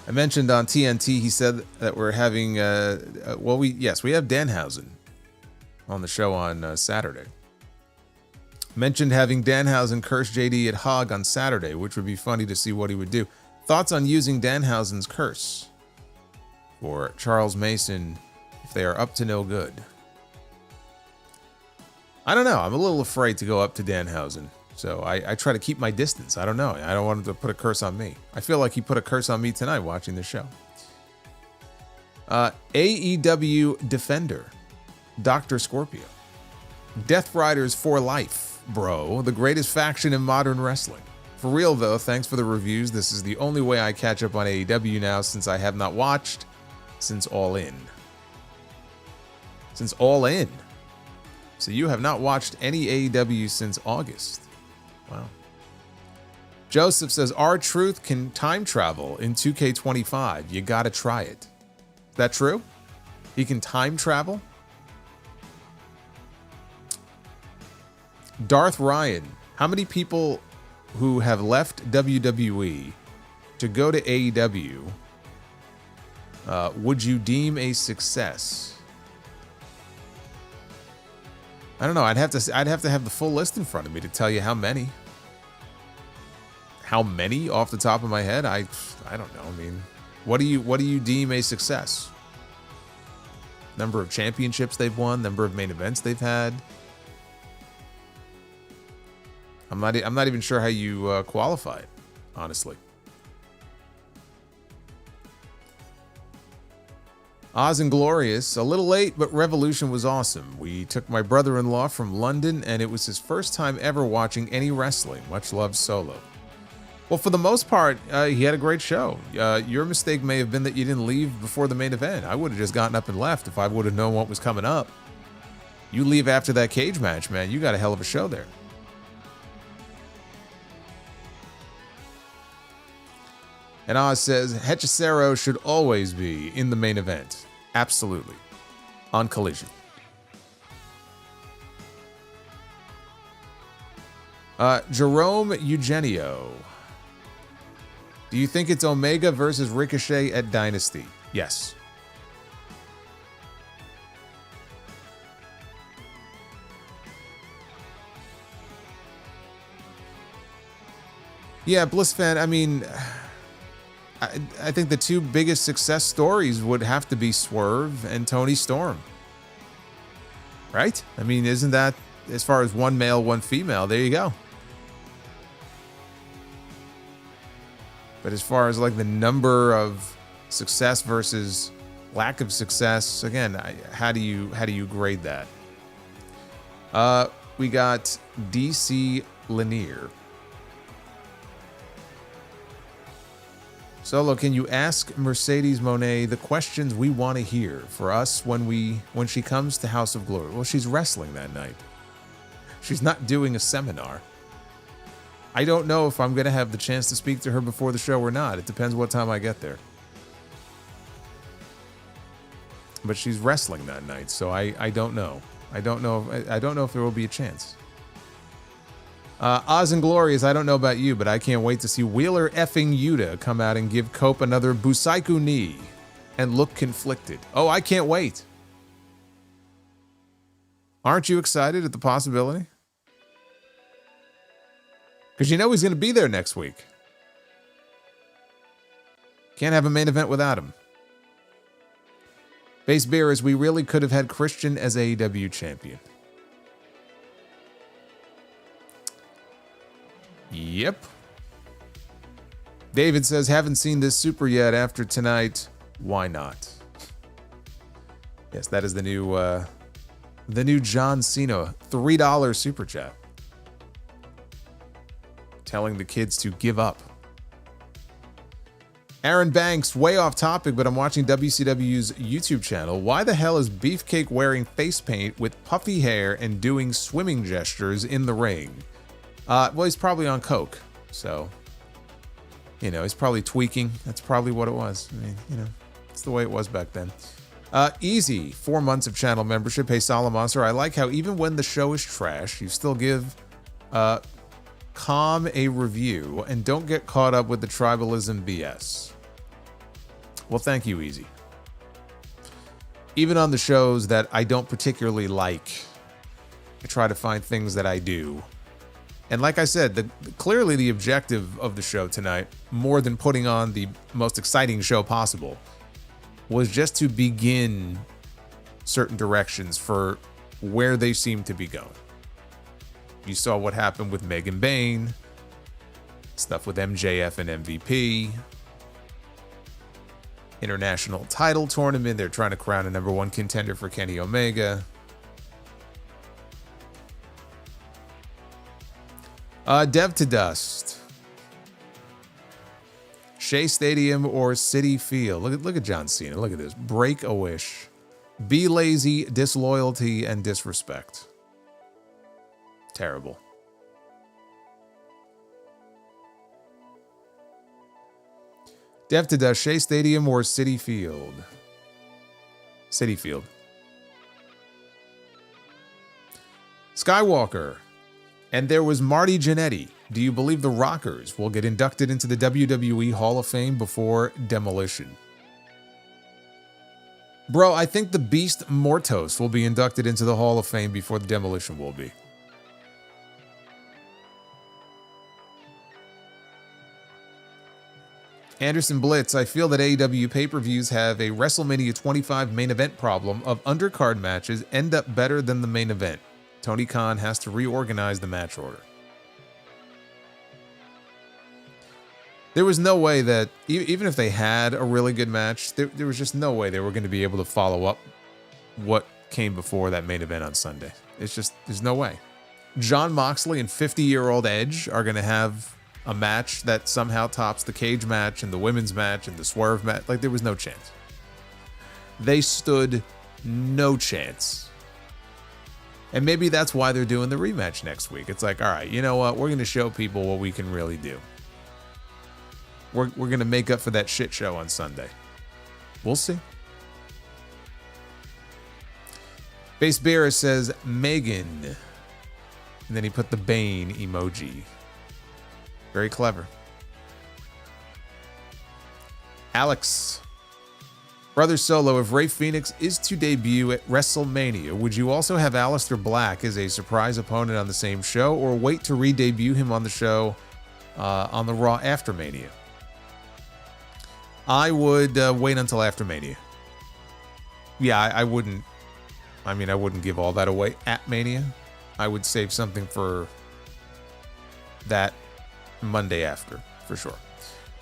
I mentioned on TNT, he said that we're having, we have Danhausen on the show on Saturday. Mentioned having Danhausen curse JD at Hog on Saturday, which would be funny to see what he would do. Thoughts on using Danhausen's curse for Charles Mason if they are up to no good? I don't know. I'm a little afraid to go up to Danhausen. So I try to keep my distance. I don't know. I don't want him to put a curse on me. I feel like he put a curse on me tonight watching the show. AEW Defender. Dr. Scorpio. Death Riders for life, bro. The greatest faction in modern wrestling. For real, though, thanks for the reviews. This is the only way I catch up on AEW now since I have not watched since All In. Since All In. So you have not watched any AEW since August. Wow. Joseph says, R-Truth can time travel in 2K25. You gotta try it. Is that true? He can time travel? Darth Ryan. How many people who have left WWE to go to AEW would you deem a success? I don't know. I'd have to have the full list in front of me to tell you how many. How many off the top of my head? I don't know. I mean, what do you deem a success? Number of championships they've won, number of main events they've had. I'm not even sure how you qualify it, honestly. Oz and Glorious, a little late, but Revolution was awesome. We took my brother-in-law from London, and it was his first time ever watching any wrestling. Much love, Solo. Well, for the most part, he had a great show. Your mistake may have been that you didn't leave before the main event. I would have just gotten up and left if I would have known what was coming up. You leave after that cage match, man. You got a hell of a show there. And Oz says, Hechicero should always be in the main event. Absolutely. On Collision. Jerome Eugenio. Do you think it's Omega versus Ricochet at Dynasty? Yes. Yeah, Bliss fan, I mean, I think the two biggest success stories would have to be Swerve and Tony Storm. Right? I mean, isn't that, as far as one male, one female, there you go. But as far as like the number of success versus lack of success, again, how do you grade that? We got DC Lanier. Solo, can you ask Mercedes Monet the questions we want to hear for us when she comes to House of Glory? Well, she's wrestling that night. She's not doing a seminar. I don't know if I'm going to have the chance to speak to her before the show or not. It depends what time I get there. But she's wrestling that night, so I don't know. I don't know if there will be a chance. Oz and Glorious, I don't know about you, but I can't wait to see Wheeler effing Yuta come out and give Cope another Busaiku knee and look conflicted. Oh, I can't wait. Aren't you excited at the possibility? Because you know he's going to be there next week. Can't have a main event without him. Base Beer is we really could have had Christian as AEW champion. Yep. David says, haven't seen this super yet after tonight. Why not? Yes, that is the new John Cena $3 super chat. Telling the kids to give up. Aaron Banks, way off topic, but I'm watching WCW's YouTube channel. Why the hell is Beefcake wearing face paint with puffy hair and doing swimming gestures in the ring? Well, he's probably on coke, so, he's probably tweaking. That's probably what it was. I mean, it's the way it was back then. Easy, 4 months of channel membership. Hey, Solomonster, I like how even when the show is trash, you still give Calm a review and don't get caught up with the tribalism BS. Well, thank you, Easy. Even on the shows that I don't particularly like, I try to find things that I do. And like I said, clearly the objective of the show tonight, more than putting on the most exciting show possible, was just to begin certain directions for where they seem to be going. You saw what happened with Megan Bain, stuff with MJF and MVP, international title tournament. They're trying to crown a number one contender for Kenny Omega. Dev to Dust. Shea Stadium or City Field. Look at John Cena. Look at this. Break a wish. Be lazy, disloyalty, and disrespect. Terrible. Dev to Dust. Shea Stadium or City Field? City Field. Skywalker. And there was Marty Jannetty. Do you believe the Rockers will get inducted into the WWE Hall of Fame before Demolition? Bro, I think the Beast Mortos will be inducted into the Hall of Fame before the Demolition will be. Anderson Blitz, I feel that AEW pay-per-views have a WrestleMania 25 main event problem of undercard matches end up better than the main event. Tony Khan has to reorganize the match order. There was no way that, even if they had a really good match, there was just no way they were going to be able to follow up what came before that main event on Sunday. It's just, there's no way. John Moxley and 50-year-old Edge are going to have a match that somehow tops the cage match and the women's match and the swerve match. Like, there was no chance. They stood no chance. And maybe that's why they're doing the rematch next week. It's like, all right, you know what? We're going to show people what we can really do. We're going to make up for that shit show on Sunday. We'll see. Base Bearer says, Megan. And then he put the Bane emoji. Very clever. Alex. Brother Solo, if Rey Fenix is to debut at WrestleMania, would you also have Aleister Black as a surprise opponent on the same show, or wait to re-debut him on the show on the Raw after Mania. I would wait until after Mania. Yeah, I wouldn't. I mean, I wouldn't give all that away at Mania. I would save something for that Monday after, for sure.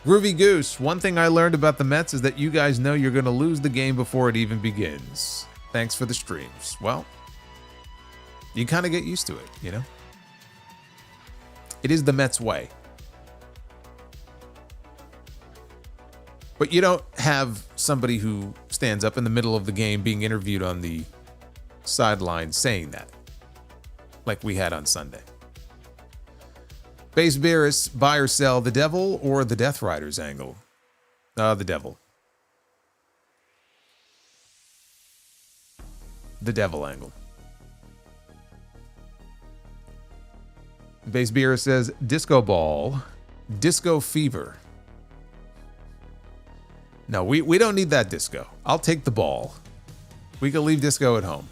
Groovy Goose, one thing I learned about the Mets is that you guys know you're going to lose the game before it even begins. Thanks for the streams. Well, you kind of get used to it, you know? It is the Mets way. But you don't have somebody who stands up in the middle of the game being interviewed on the sideline saying that, like we had on Sunday. Base Beerus, buy or sell the Devil or the Death Riders angle? The Devil. The Devil angle. Base Beerus says, Disco Ball, Disco Fever. No, we don't need that disco. I'll take the ball. We can leave disco at home.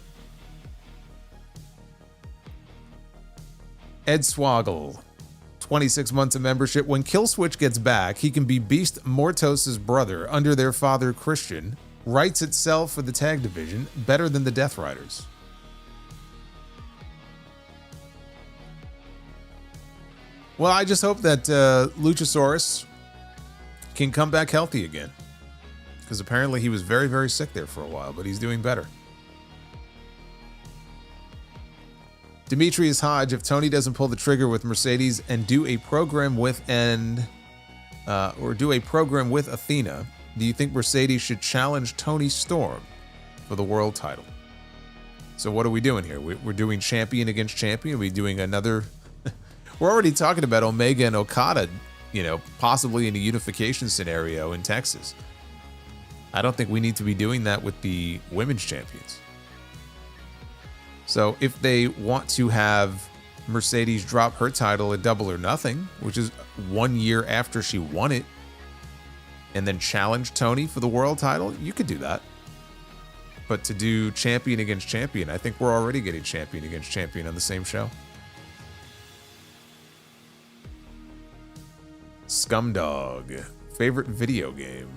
Ed Swoggle, 26 months of membership. When Killswitch gets back, he can be Beast Mortos' brother under their father Christian. Writes itself for the tag division, better than the Death Riders. Well, I just hope that Luchasaurus can come back healthy again. Because apparently he was very, very sick there for a while, but he's doing better. Demetrius Hodge, if Tony doesn't pull the trigger with Mercedes and do a program with Athena, do you think Mercedes should challenge Tony Storm for the world title? So what are we doing here? We're doing champion against champion? Are we doing another? We're already talking about Omega and Okada, possibly in a unification scenario in Texas. I don't think we need to be doing that with the women's champions. So if they want to have Mercedes drop her title at Double or Nothing, which is 1 year after she won it, and then challenge Tony for the world title, you could do that. But to do champion against champion, I think we're already getting champion against champion on the same show. Scumdog, favorite video game?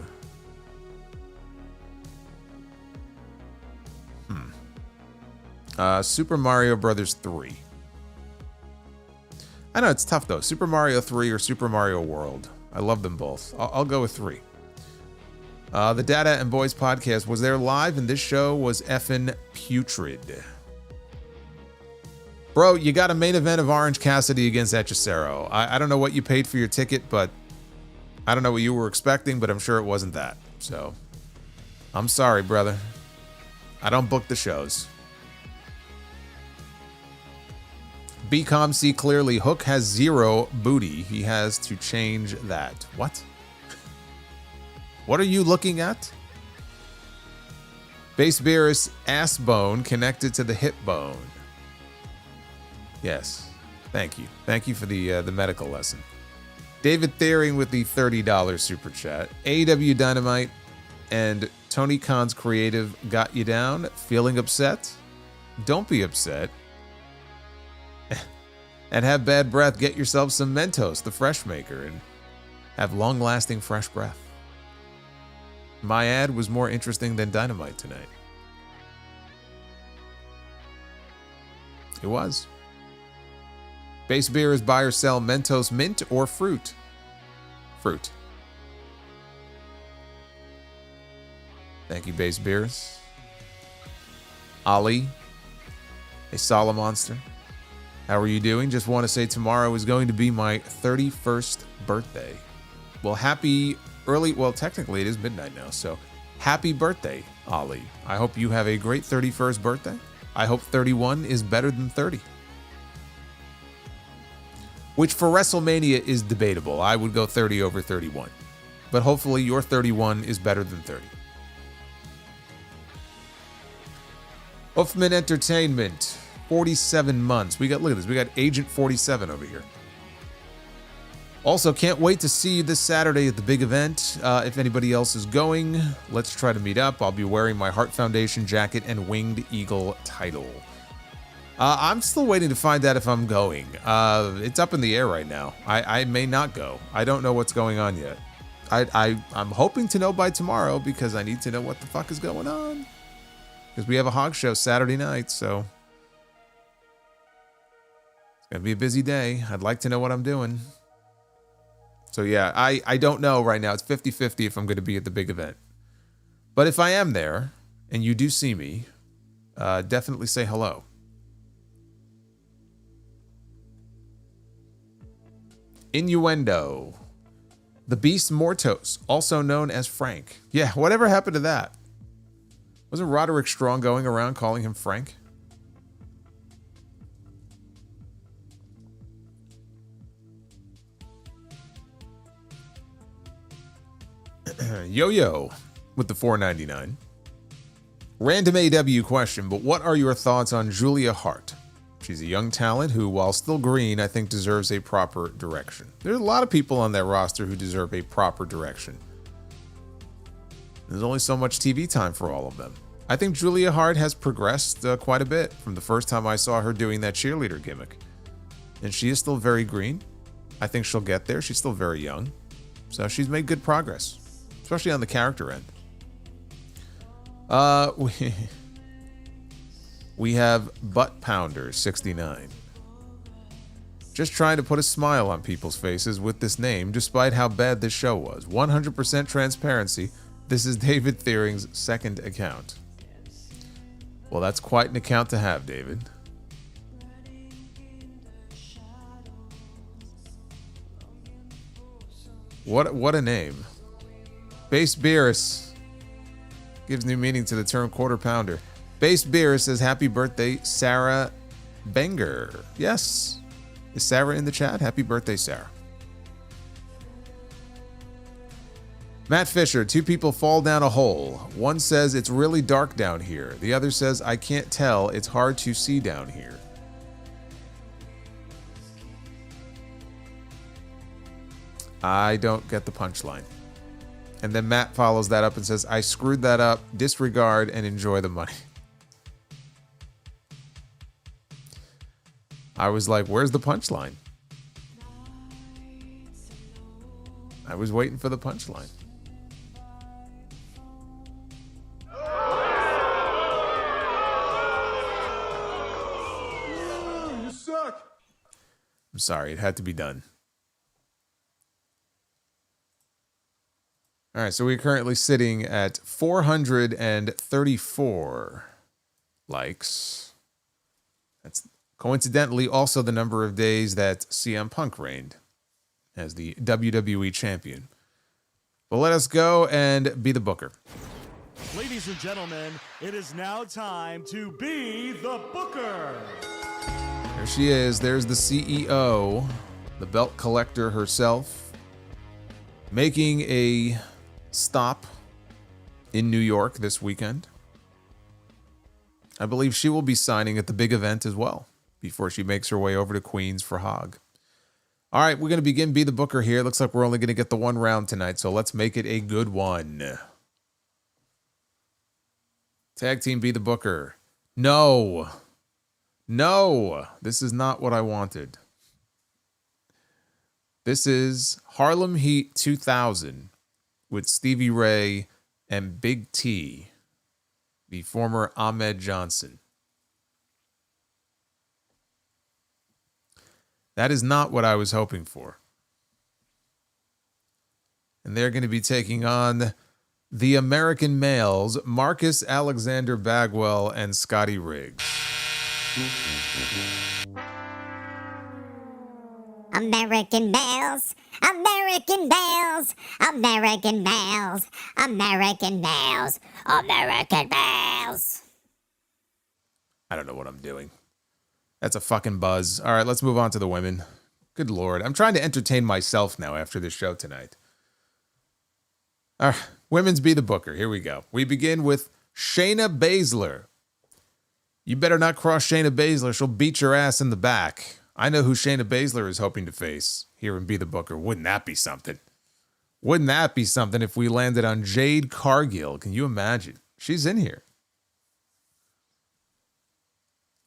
Super Mario Brothers 3. I know it's tough though. Super Mario 3 or Super Mario World. I love them both. I'll go with 3. The Data and Boys podcast was there live, and this show was effing putrid. Bro, you got a main event of Orange Cassidy against Hechicero. I don't know what you paid for your ticket, but I don't know what you were expecting, but I'm sure it wasn't that. So, I'm sorry, brother. I don't book the shows. BCOM see clearly Hook has 0 booty. He has to change that. What? What are you looking at? Base Beerus ass bone connected to the hip bone. Yes. Thank you. Thank you for the medical lesson. David Thiering with the $30 super chat. AEW Dynamite and Tony Khan's creative got you down. Feeling upset? Don't be upset. And have bad breath. Get yourself some Mentos, the Freshmaker, and have long-lasting fresh breath. My ad was more interesting than Dynamite tonight. It was. Base beer is buy or sell Mentos mint or fruit? Fruit. Thank you, Base Beers. Ali, a Solomonster. How are you doing? Just want to say tomorrow is going to be my 31st birthday. Well, technically it is midnight now, so happy birthday, Ali. I hope you have a great 31st birthday. I hope 31 is better than 30. Which for WrestleMania is debatable. I would go 30 over 31. But hopefully your 31 is better than 30. Uffman Entertainment, 47 months. Look at this. We got Agent 47 over here. Also, can't wait to see you this Saturday at the big event. If anybody else is going, let's try to meet up. I'll be wearing my Heart Foundation jacket and Winged Eagle title. I'm still waiting to find out if I'm going. It's up in the air right now. I may not go. I don't know what's going on yet. I'm hoping to know by tomorrow because I need to know what the fuck is going on. Because we have a hog show Saturday night, so it's going to be a busy day. I'd like to know what I'm doing. So yeah, I don't know right now. It's 50-50 if I'm going to be at the big event. But if I am there and you do see me, definitely say hello. Innuendo. The Beast Mortos, also known as Frank. Yeah, whatever happened to that? Wasn't Roderick Strong going around calling him Frank? Yo-Yo with the $4.99. Random AEW question, but what are your thoughts on Julia Hart? She's a young talent who, while still green, I think deserves a proper direction. There's a lot of people on that roster who deserve a proper direction. There's only so much TV time for all of them. I think Julia Hart has progressed quite a bit from the first time I saw her doing that cheerleader gimmick. And she is still very green. I think she'll get there. She's still very young. So she's made good progress, especially on the character end. We have Butt Pounder 69. Just trying to put a smile on people's faces with this name, despite how bad this show was. 100% transparency. This is David Thiering's second account. Well, that's quite an account to have, David. What a name. Base Beerus gives new meaning to the term quarter pounder. Base Beer says, happy birthday, Sarah Benger. Yes. Is Sarah in the chat? Happy birthday, Sarah. Matt Fisher, two people fall down a hole. One says, it's really dark down here. The other says, I can't tell. It's hard to see down here. I don't get the punchline. And then Matt follows that up and says, I screwed that up. Disregard and enjoy the money. I was like, where's the punchline? I was waiting for the punchline. You suck. I'm sorry, it had to be done. All right, so we're currently sitting at 434 likes. That's coincidentally also the number of days that CM Punk reigned as the WWE champion. But let us go and be the booker. Ladies and gentlemen, it is now time to be the booker. There she is. There's the CEO, the belt collector herself, making a stop in New York this weekend. I believe she will be signing at the big event as well before she makes her way over to Queens for Hog. All right, we're going to begin Be the Booker here. Looks like we're only going to get the one round tonight, so let's make it a good one. Tag team Be the Booker. No. No. This is not what I wanted. This is Harlem Heat 2000 with Stevie Ray and Big T, the former Ahmed Johnson. That is not what I was hoping for. And they're going to be taking on the American males, Marcus Alexander Bagwell and Scotty Riggs. American males, American males, American males, American males, American males. I don't know what I'm doing. That's a fucking buzz. All right, let's move on to the women. Good Lord. I'm trying to entertain myself now after this show tonight. All right, women's Be the Booker. Here we go. We begin with Shayna Baszler. You better not cross Shayna Baszler. She'll beat your ass in the back. I know who Shayna Baszler is hoping to face here in Be the Booker. Wouldn't that be something? Wouldn't that be something if we landed on Jade Cargill? Can you imagine? She's in here.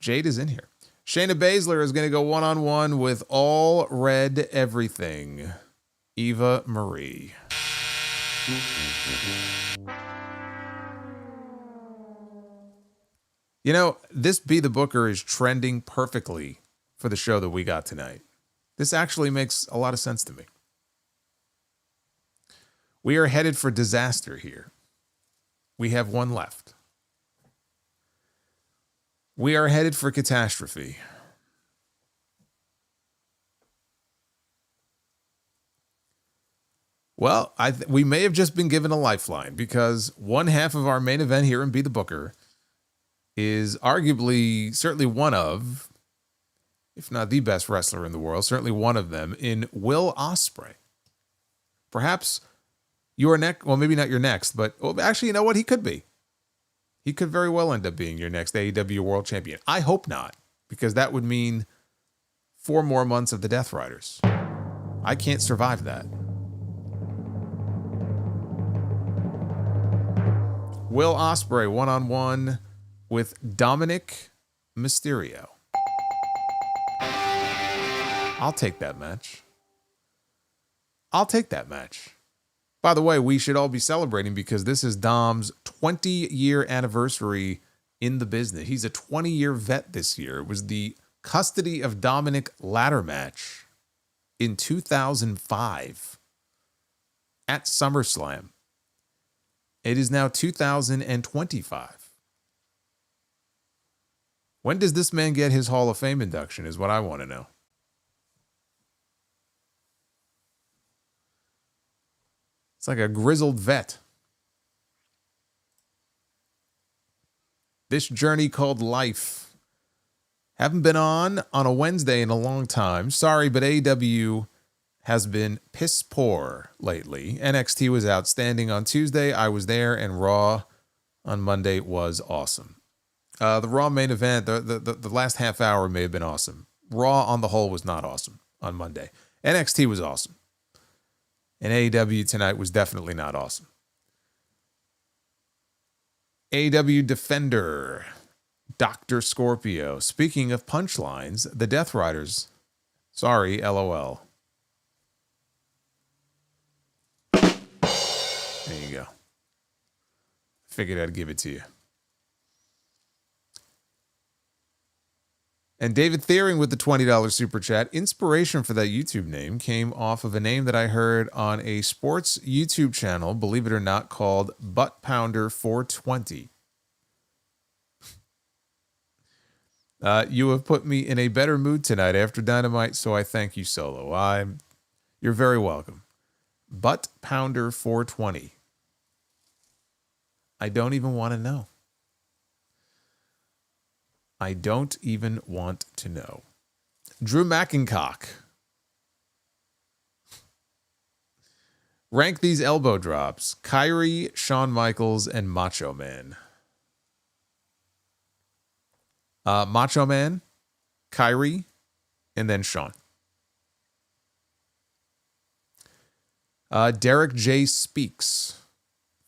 Jade is in here. Shayna Baszler is going to go one-on-one with All Red Everything, Eva Marie. You know, this Be the Booker is trending perfectly for the show that we got tonight. This actually makes a lot of sense to me. We are headed for disaster here. We have one left. We are headed for catastrophe. Well, we may have just been given a lifeline because one half of our main event here in Be the Booker is arguably, certainly one of, if not the best wrestler in the world, certainly one of them, in Will Osprey. Perhaps your next, well, maybe not your next, but actually, you know what? He could be. He could very well end up being your next AEW World Champion. I hope not, because that would mean 4 more months of the Death Riders. I can't survive that. Will Osprey one-on-one with Dominic Mysterio. I'll take that match. I'll take that match. By the way, we should all be celebrating because this is Dom's 20-year anniversary in the business. He's a 20-year vet this year. It was the Custody of Dominic ladder match in 2005 at SummerSlam. It is now 2025. When does this man get his Hall of Fame induction is what I want to know. It's like a grizzled vet. This journey called life. Haven't been on a Wednesday in a long time. Sorry, but AEW has been piss poor lately. NXT was outstanding on Tuesday. I was there, and Raw on Monday was awesome. The Raw main event, the last half hour may have been awesome. Raw on the whole was not awesome on Monday. NXT was awesome. And AEW tonight was definitely not awesome. AEW Defender, Dr. Scorpio. Speaking of punchlines, the Death Riders. Sorry, LOL. There you go. Figured I'd give it to you. And David Thiering with the $20 super chat. Inspiration for that YouTube name came off of a name that I heard on a sports YouTube channel, believe it or not, called Butt Pounder 420. You have put me in a better mood tonight after Dynamite, so I thank you, Solo. You're very welcome. Butt Pounder 420. I don't even want to know. I don't even want to know. Drew McIncock. Rank these elbow drops. Kyrie, Shawn Michaels, and Macho Man. Macho Man, Kyrie, and then Shawn. Derek J. Speaks.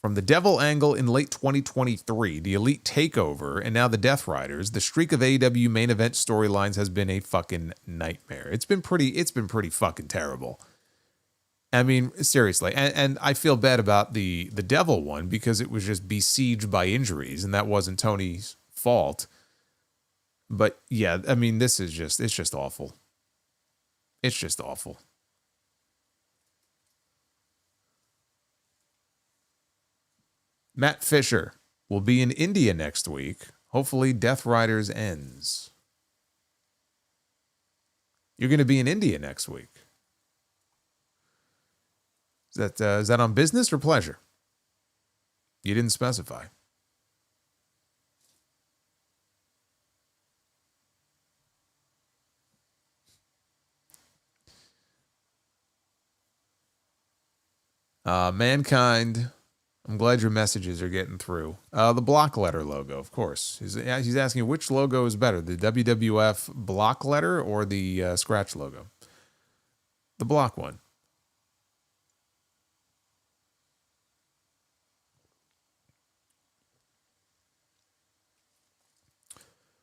From the Devil Angle in late 2023, the Elite Takeover, and now the Death Riders, the streak of AEW main event storylines has been a fucking nightmare. It's been pretty fucking terrible. I mean, seriously. And I feel bad about the Devil one because it was just besieged by injuries, and that wasn't Tony's fault. But yeah, I mean, it's just awful. It's just awful. Matt Fisher will be in India next week. Hopefully Death Riders ends. You're going to be in India next week. Is that on business or pleasure? You didn't specify. Mankind, I'm glad your messages are getting through. The block letter logo, of course. He's asking which logo is better, the WWF block letter or the scratch logo? The block one.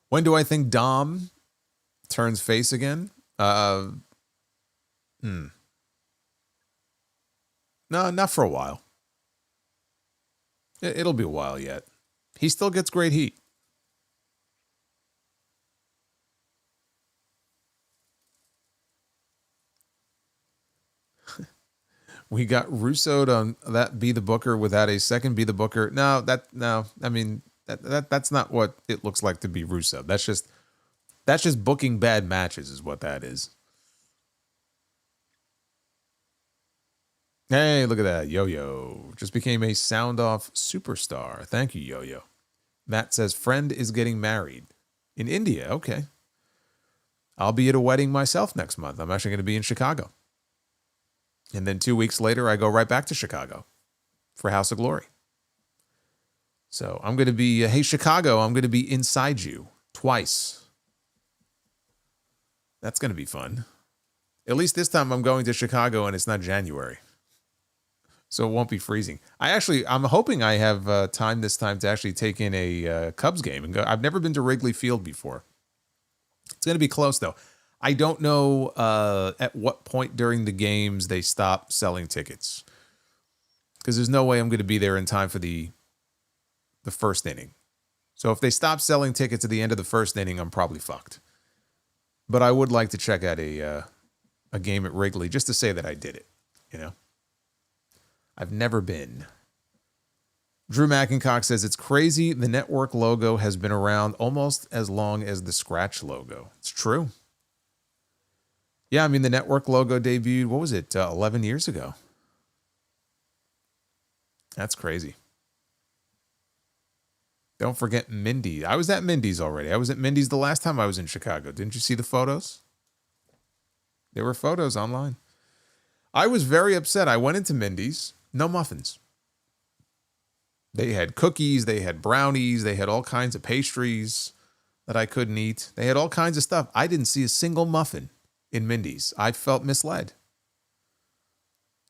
When do I think Dom turns face again. No, not for a while. It'll be a while yet. He still gets great heat. We got Russo on that Be the Booker without a second Be the Booker. No. I mean that's not what it looks like to be Russo. That's just booking bad matches is what that is. Hey, look at that. Yo-Yo just became a sound off superstar. Thank you, Yo-Yo. Matt says friend is getting married in India. Okay. I'll be at a wedding myself next month. I'm actually going to be in Chicago. And then 2 weeks later, I go right back to Chicago for House of Glory. So I'm going to be, hey, Chicago, I'm going to be inside you twice. That's going to be fun. At least this time I'm going to Chicago and it's not January. So it won't be freezing. I'm hoping I have time this time to actually take in a Cubs game and go. I've never been to Wrigley Field before. It's going to be close though. I don't know at what point during the games they stop selling tickets, because there's no way I'm going to be there in time for the first inning. So if they stop selling tickets at the end of the first inning, I'm probably fucked. But I would like to check out a game at Wrigley just to say that I did it. You know, I've never been. Drew McIncock says it's crazy. The network logo has been around almost as long as the Scratch logo. It's true. Yeah, I mean, the network logo debuted, what was it, 11 years ago? That's crazy. Don't forget Mindy. I was at Mindy's already. I was at Mindy's the last time I was in Chicago. Didn't you see the photos? There were photos online. I was very upset. I went into Mindy's, no muffins. They had cookies, they had brownies, they had all kinds of pastries that I couldn't eat. They had all kinds of stuff. I didn't see a single muffin in Mindy's. I felt misled.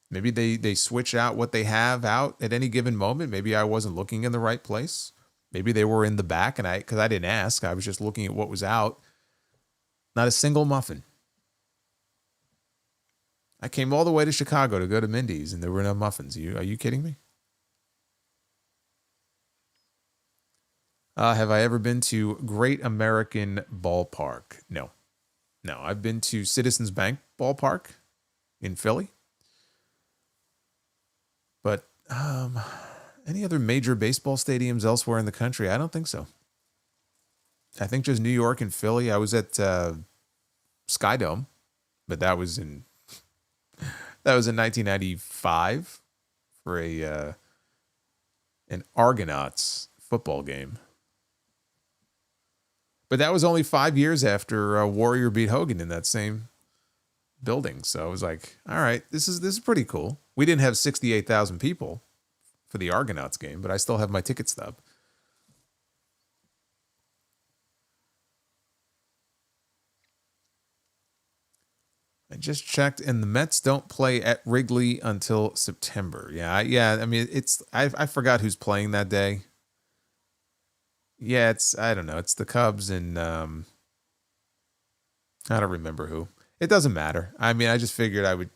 Maybe they switch out what they have out at any given moment. Maybe I wasn't looking in the right place. Maybe they were in the back because I didn't ask. I was just looking at what was out. Not a single muffin. I came all the way to Chicago to go to Mindy's and there were no muffins. Are you kidding me? Have I ever been to Great American Ballpark? No. No, I've been to Citizens Bank Ballpark in Philly. But any other major baseball stadiums elsewhere in the country? I don't think so. I think just New York and Philly. I was at Skydome, but that was in 1995 for an Argonauts football game. But that was only 5 years after Warrior beat Hogan in that same building. So I was like, all right, this is pretty cool. We didn't have 68,000 people for the Argonauts game, but I still have my ticket stub. I just checked, and the Mets don't play at Wrigley until September. Yeah. I mean, I forgot who's playing that day. Yeah, I don't know. It's the Cubs and I don't remember who. It doesn't matter. I mean, I just figured I would,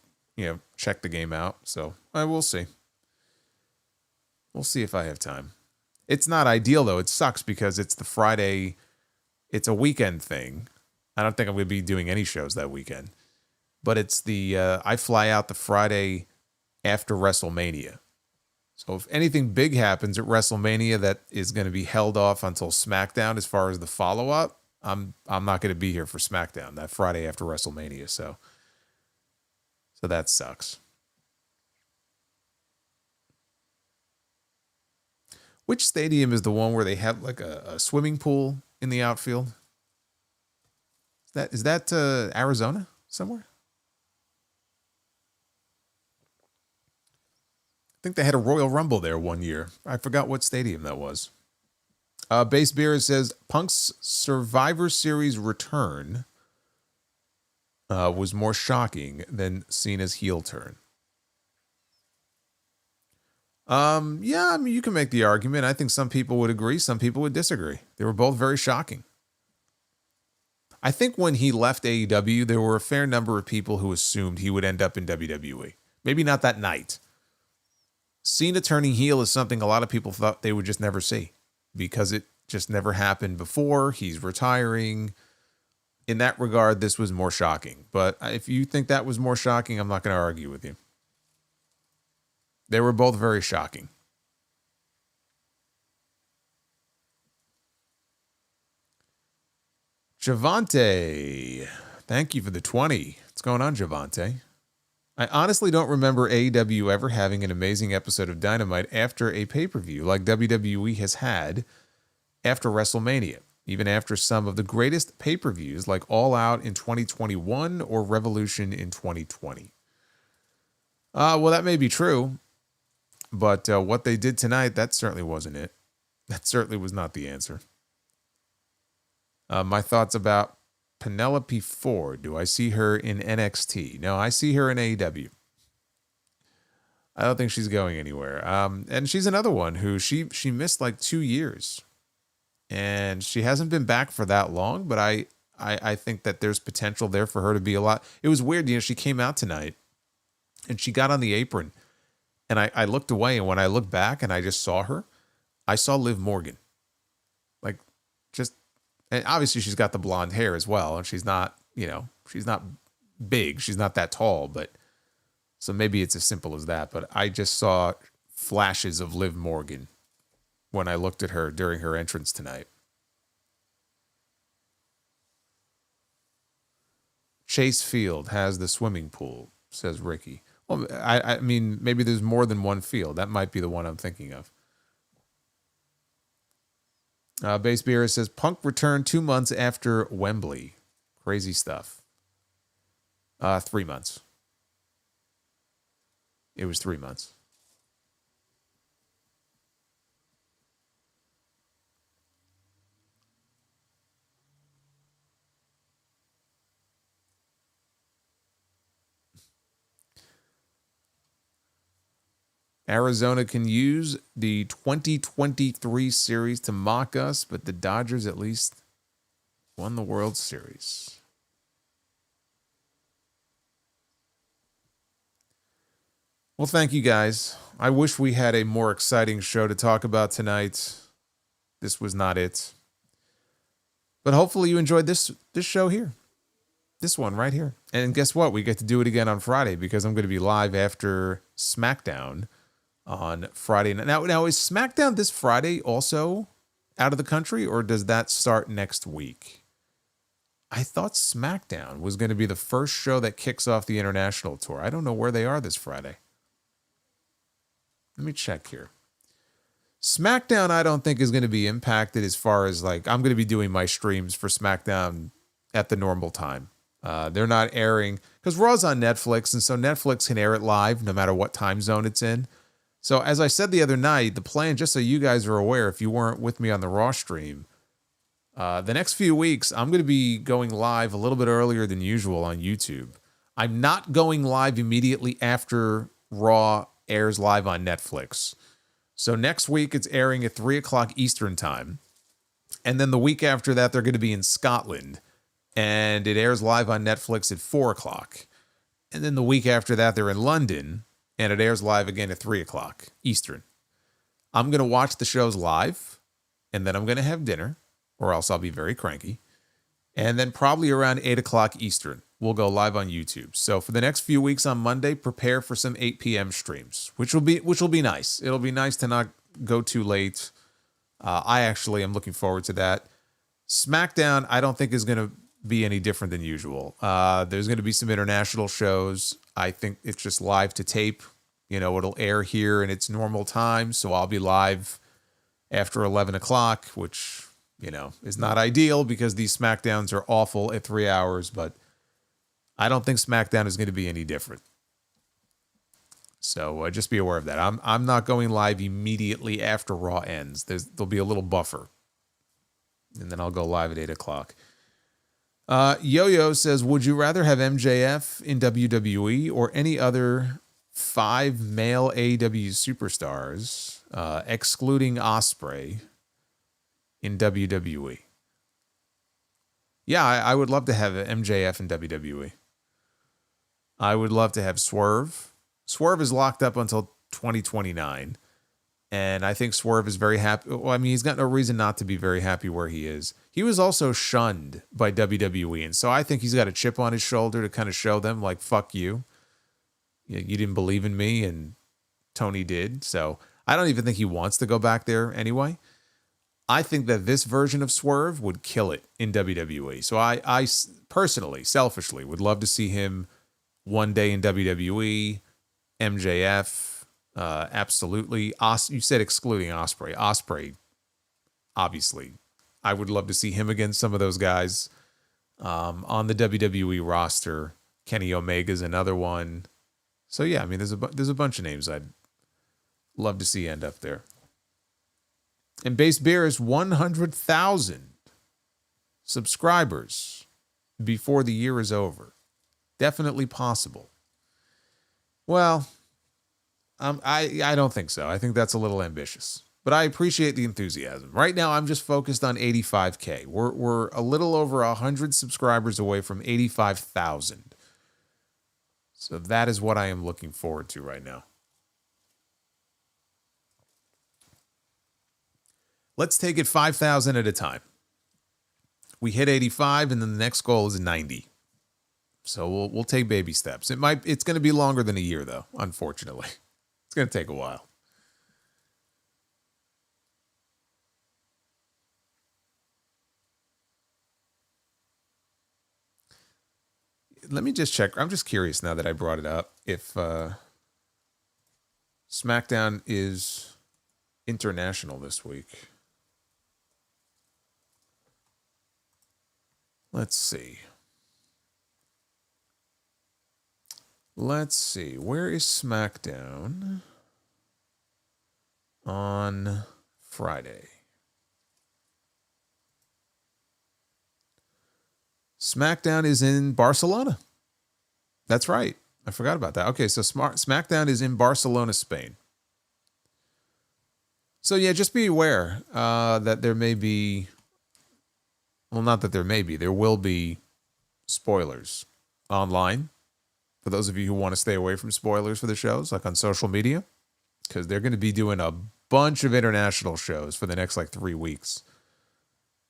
check the game out. So we'll see. We'll see if I have time. It's not ideal though. It sucks because it's the Friday. It's a weekend thing. I don't think I'm going to be doing any shows that weekend. But it's I fly out the Friday after WrestleMania. So if anything big happens at WrestleMania that is going to be held off until SmackDown as far as the follow-up, I'm not going to be here for SmackDown that Friday after WrestleMania. So that sucks. Which stadium is the one where they have like a swimming pool in the outfield? Is that Arizona somewhere? I think they had a Royal Rumble there one year. I forgot what stadium that was. Base Beer says Punk's Survivor Series return was more shocking than Cena's heel turn. Yeah, I mean, you can make the argument. I think some people would agree. Some people would disagree. They were both very shocking. I think when he left AEW, there were a fair number of people who assumed he would end up in WWE. Maybe not that night. Cena turning heel is something a lot of people thought they would just never see because it just never happened before. He's retiring. In that regard, this was more shocking. But if you think that was more shocking, I'm not going to argue with you. They were both very shocking. Javante, thank you for the 20. What's going on, Javante? I honestly don't remember AEW ever having an amazing episode of Dynamite after a pay-per-view like WWE has had after WrestleMania, even after some of the greatest pay-per-views like All Out in 2021 or Revolution in 2020. Well, that may be true, but what they did tonight, that certainly wasn't it. That certainly was not the answer. My thoughts about Penelope Ford. Do I see her in NXT? No, I see her in AEW. I don't think she's going anywhere. And she's another one who she missed like 2 years. And she hasn't been back for that long, but I think that there's potential there for her to be a lot. It was weird, she came out tonight and she got on the apron. And I looked away, and when I looked back and I just saw her, I saw Liv Morgan. Like, just... And obviously she's got the blonde hair as well. And she's not, she's not big. She's not that tall, but so maybe it's as simple as that. But I just saw flashes of Liv Morgan when I looked at her during her entrance tonight. Chase Field has the swimming pool, says Ricky. Well, I mean, maybe there's more than one field. That might be the one I'm thinking of. Base Beer says Punk returned 2 months after Wembley. Crazy stuff. 3 months. It was 3 months. Arizona can use the 2023 series to mock us, but the Dodgers at least won the World Series. Well, thank you guys. I wish we had a more exciting show to talk about tonight. This was not it. But hopefully you enjoyed this show here. This one right here. And guess what? We get to do it again on Friday because I'm going to be live after SmackDown on Friday. Now is SmackDown this Friday also out of the country, or does that start next week? I thought SmackDown was going to be the first show that kicks off the international tour. I don't know where they are this Friday. Let me check here. SmackDown, I don't think is going to be impacted as far as like I'm going to be doing my streams for SmackDown at the normal time. They're not airing because Raw's on Netflix, and so Netflix can air it live no matter what time zone it's in. So as I said the other night, the plan, just so you guys are aware, if you weren't with me on the Raw stream, the next few weeks, I'm going to be going live a little bit earlier than usual on YouTube. I'm not going live immediately after Raw airs live on Netflix. So next week, it's airing at 3 o'clock Eastern time. And then the week after that, they're going to be in Scotland. And it airs live on Netflix at 4 o'clock. And then the week after that, they're in London. And it airs live again at 3 o'clock Eastern. I'm going to watch the shows live, and then I'm going to have dinner, or else I'll be very cranky. And then probably around 8 o'clock Eastern, we'll go live on YouTube. So for the next few weeks on Monday, prepare for some 8 p.m. streams, which will be nice. It'll be nice to not go too late. I actually am looking forward to that. SmackDown, I don't think is going to be any different than usual. There's going to be some international shows. I think it's just live to tape. It'll air here in its normal time. So I'll be live after 11 o'clock, which, is not ideal because these SmackDowns are awful at 3 hours, but I don't think SmackDown is going to be any different. So just be aware of that. I'm not going live immediately after Raw ends. There'll be a little buffer. And then I'll go live at 8 o'clock. Yo-Yo says, would you rather have MJF in WWE or any other 5 male AEW superstars, excluding Osprey, in WWE? Yeah, I would love to have MJF in WWE. I would love to have Swerve. Swerve is locked up until 2029. And I think Swerve is very happy. Well, I mean, he's got no reason not to be very happy where he is. He was also shunned by WWE. And so I think he's got a chip on his shoulder to kind of show them, like, fuck you. You didn't believe in me, and Tony did. So I don't even think he wants to go back there anyway. I think that this version of Swerve would kill it in WWE. So I personally, selfishly, would love to see him one day in WWE, MJF, absolutely. You said excluding Osprey. Osprey, obviously. I would love to see him against some of those guys on the WWE roster. Kenny Omega's another one. So yeah, I mean, there's a bunch of names I'd love to see end up there. And Base Beer is 100,000 subscribers before the year is over. Definitely possible. Well, I don't think so. I think that's a little ambitious. But I appreciate the enthusiasm. Right now, I'm just focused on 85K. We're a little over 100 subscribers away from 85,000. So that is what I am looking forward to right now. Let's take it 5,000 at a time. We hit 85, and then the next goal is 90. So we'll take baby steps. It's going to be longer than a year, though, unfortunately. It's going to take a while. Let me just check. I'm just curious now that I brought it up if SmackDown is international this week. Let's see. Where is SmackDown on Friday? SmackDown is in Barcelona. That's right. I forgot about that. Okay, so SmackDown is in Barcelona, Spain. So yeah, just be aware that there may be... Well, not that there may be. There will be spoilers online for those of you who want to stay away from spoilers for the shows, like on social media, because they're going to be doing a bunch of international shows for the next 3 weeks.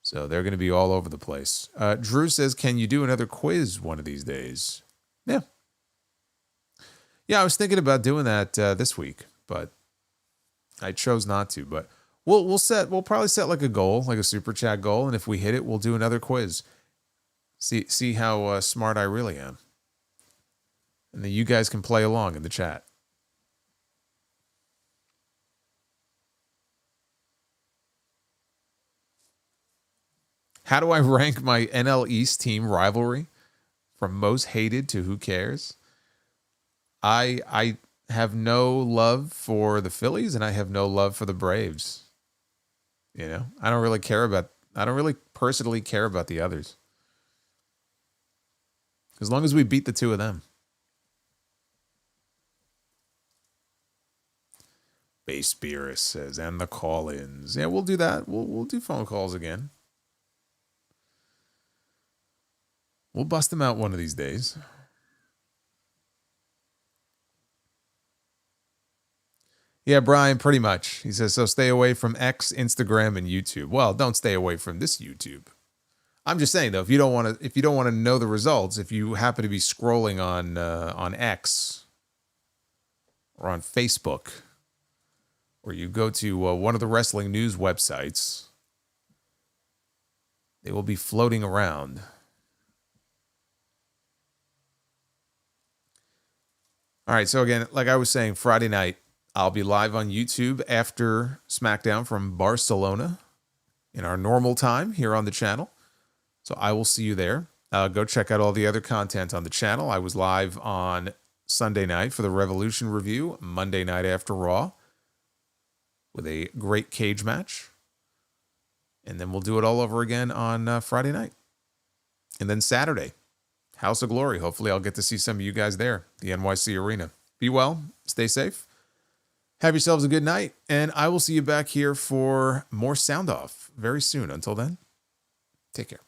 So they're going to be all over the place. Drew says, can you do another quiz one of these days? Yeah. Yeah, I was thinking about doing that this week, but I chose not to. But we'll probably set a goal, like a super chat goal, and if we hit it, we'll do another quiz. See how smart I really am. And then you guys can play along in the chat. How do I rank my NL East team rivalry from most hated to who cares? I have no love for the Phillies and I have no love for the Braves. You know, I don't really personally care about the others. As long as we beat the two of them. Base Beerus says, and the call-ins. Yeah, we'll do that. We'll do phone calls again. We'll bust them out one of these days. Yeah, Brian, pretty much. He says, so stay away from X, Instagram, and YouTube. Well, don't stay away from this YouTube. I'm just saying though, if you don't want to know the results, if you happen to be scrolling on X or on Facebook, or you go to one of the wrestling news websites, they will be floating around. All right, so again, like I was saying, Friday night, I'll be live on YouTube after SmackDown from Barcelona in our normal time here on the channel. So I will see you there. Go check out all the other content on the channel. I was live on Sunday night for the Revolution review, Monday night after Raw, with a great cage match. And then we'll do it all over again on Friday night. And then Saturday, House of Glory. Hopefully I'll get to see some of you guys there, the NYC Arena. Be well, stay safe, have yourselves a good night, and I will see you back here for more Sound Off very soon. Until then, take care.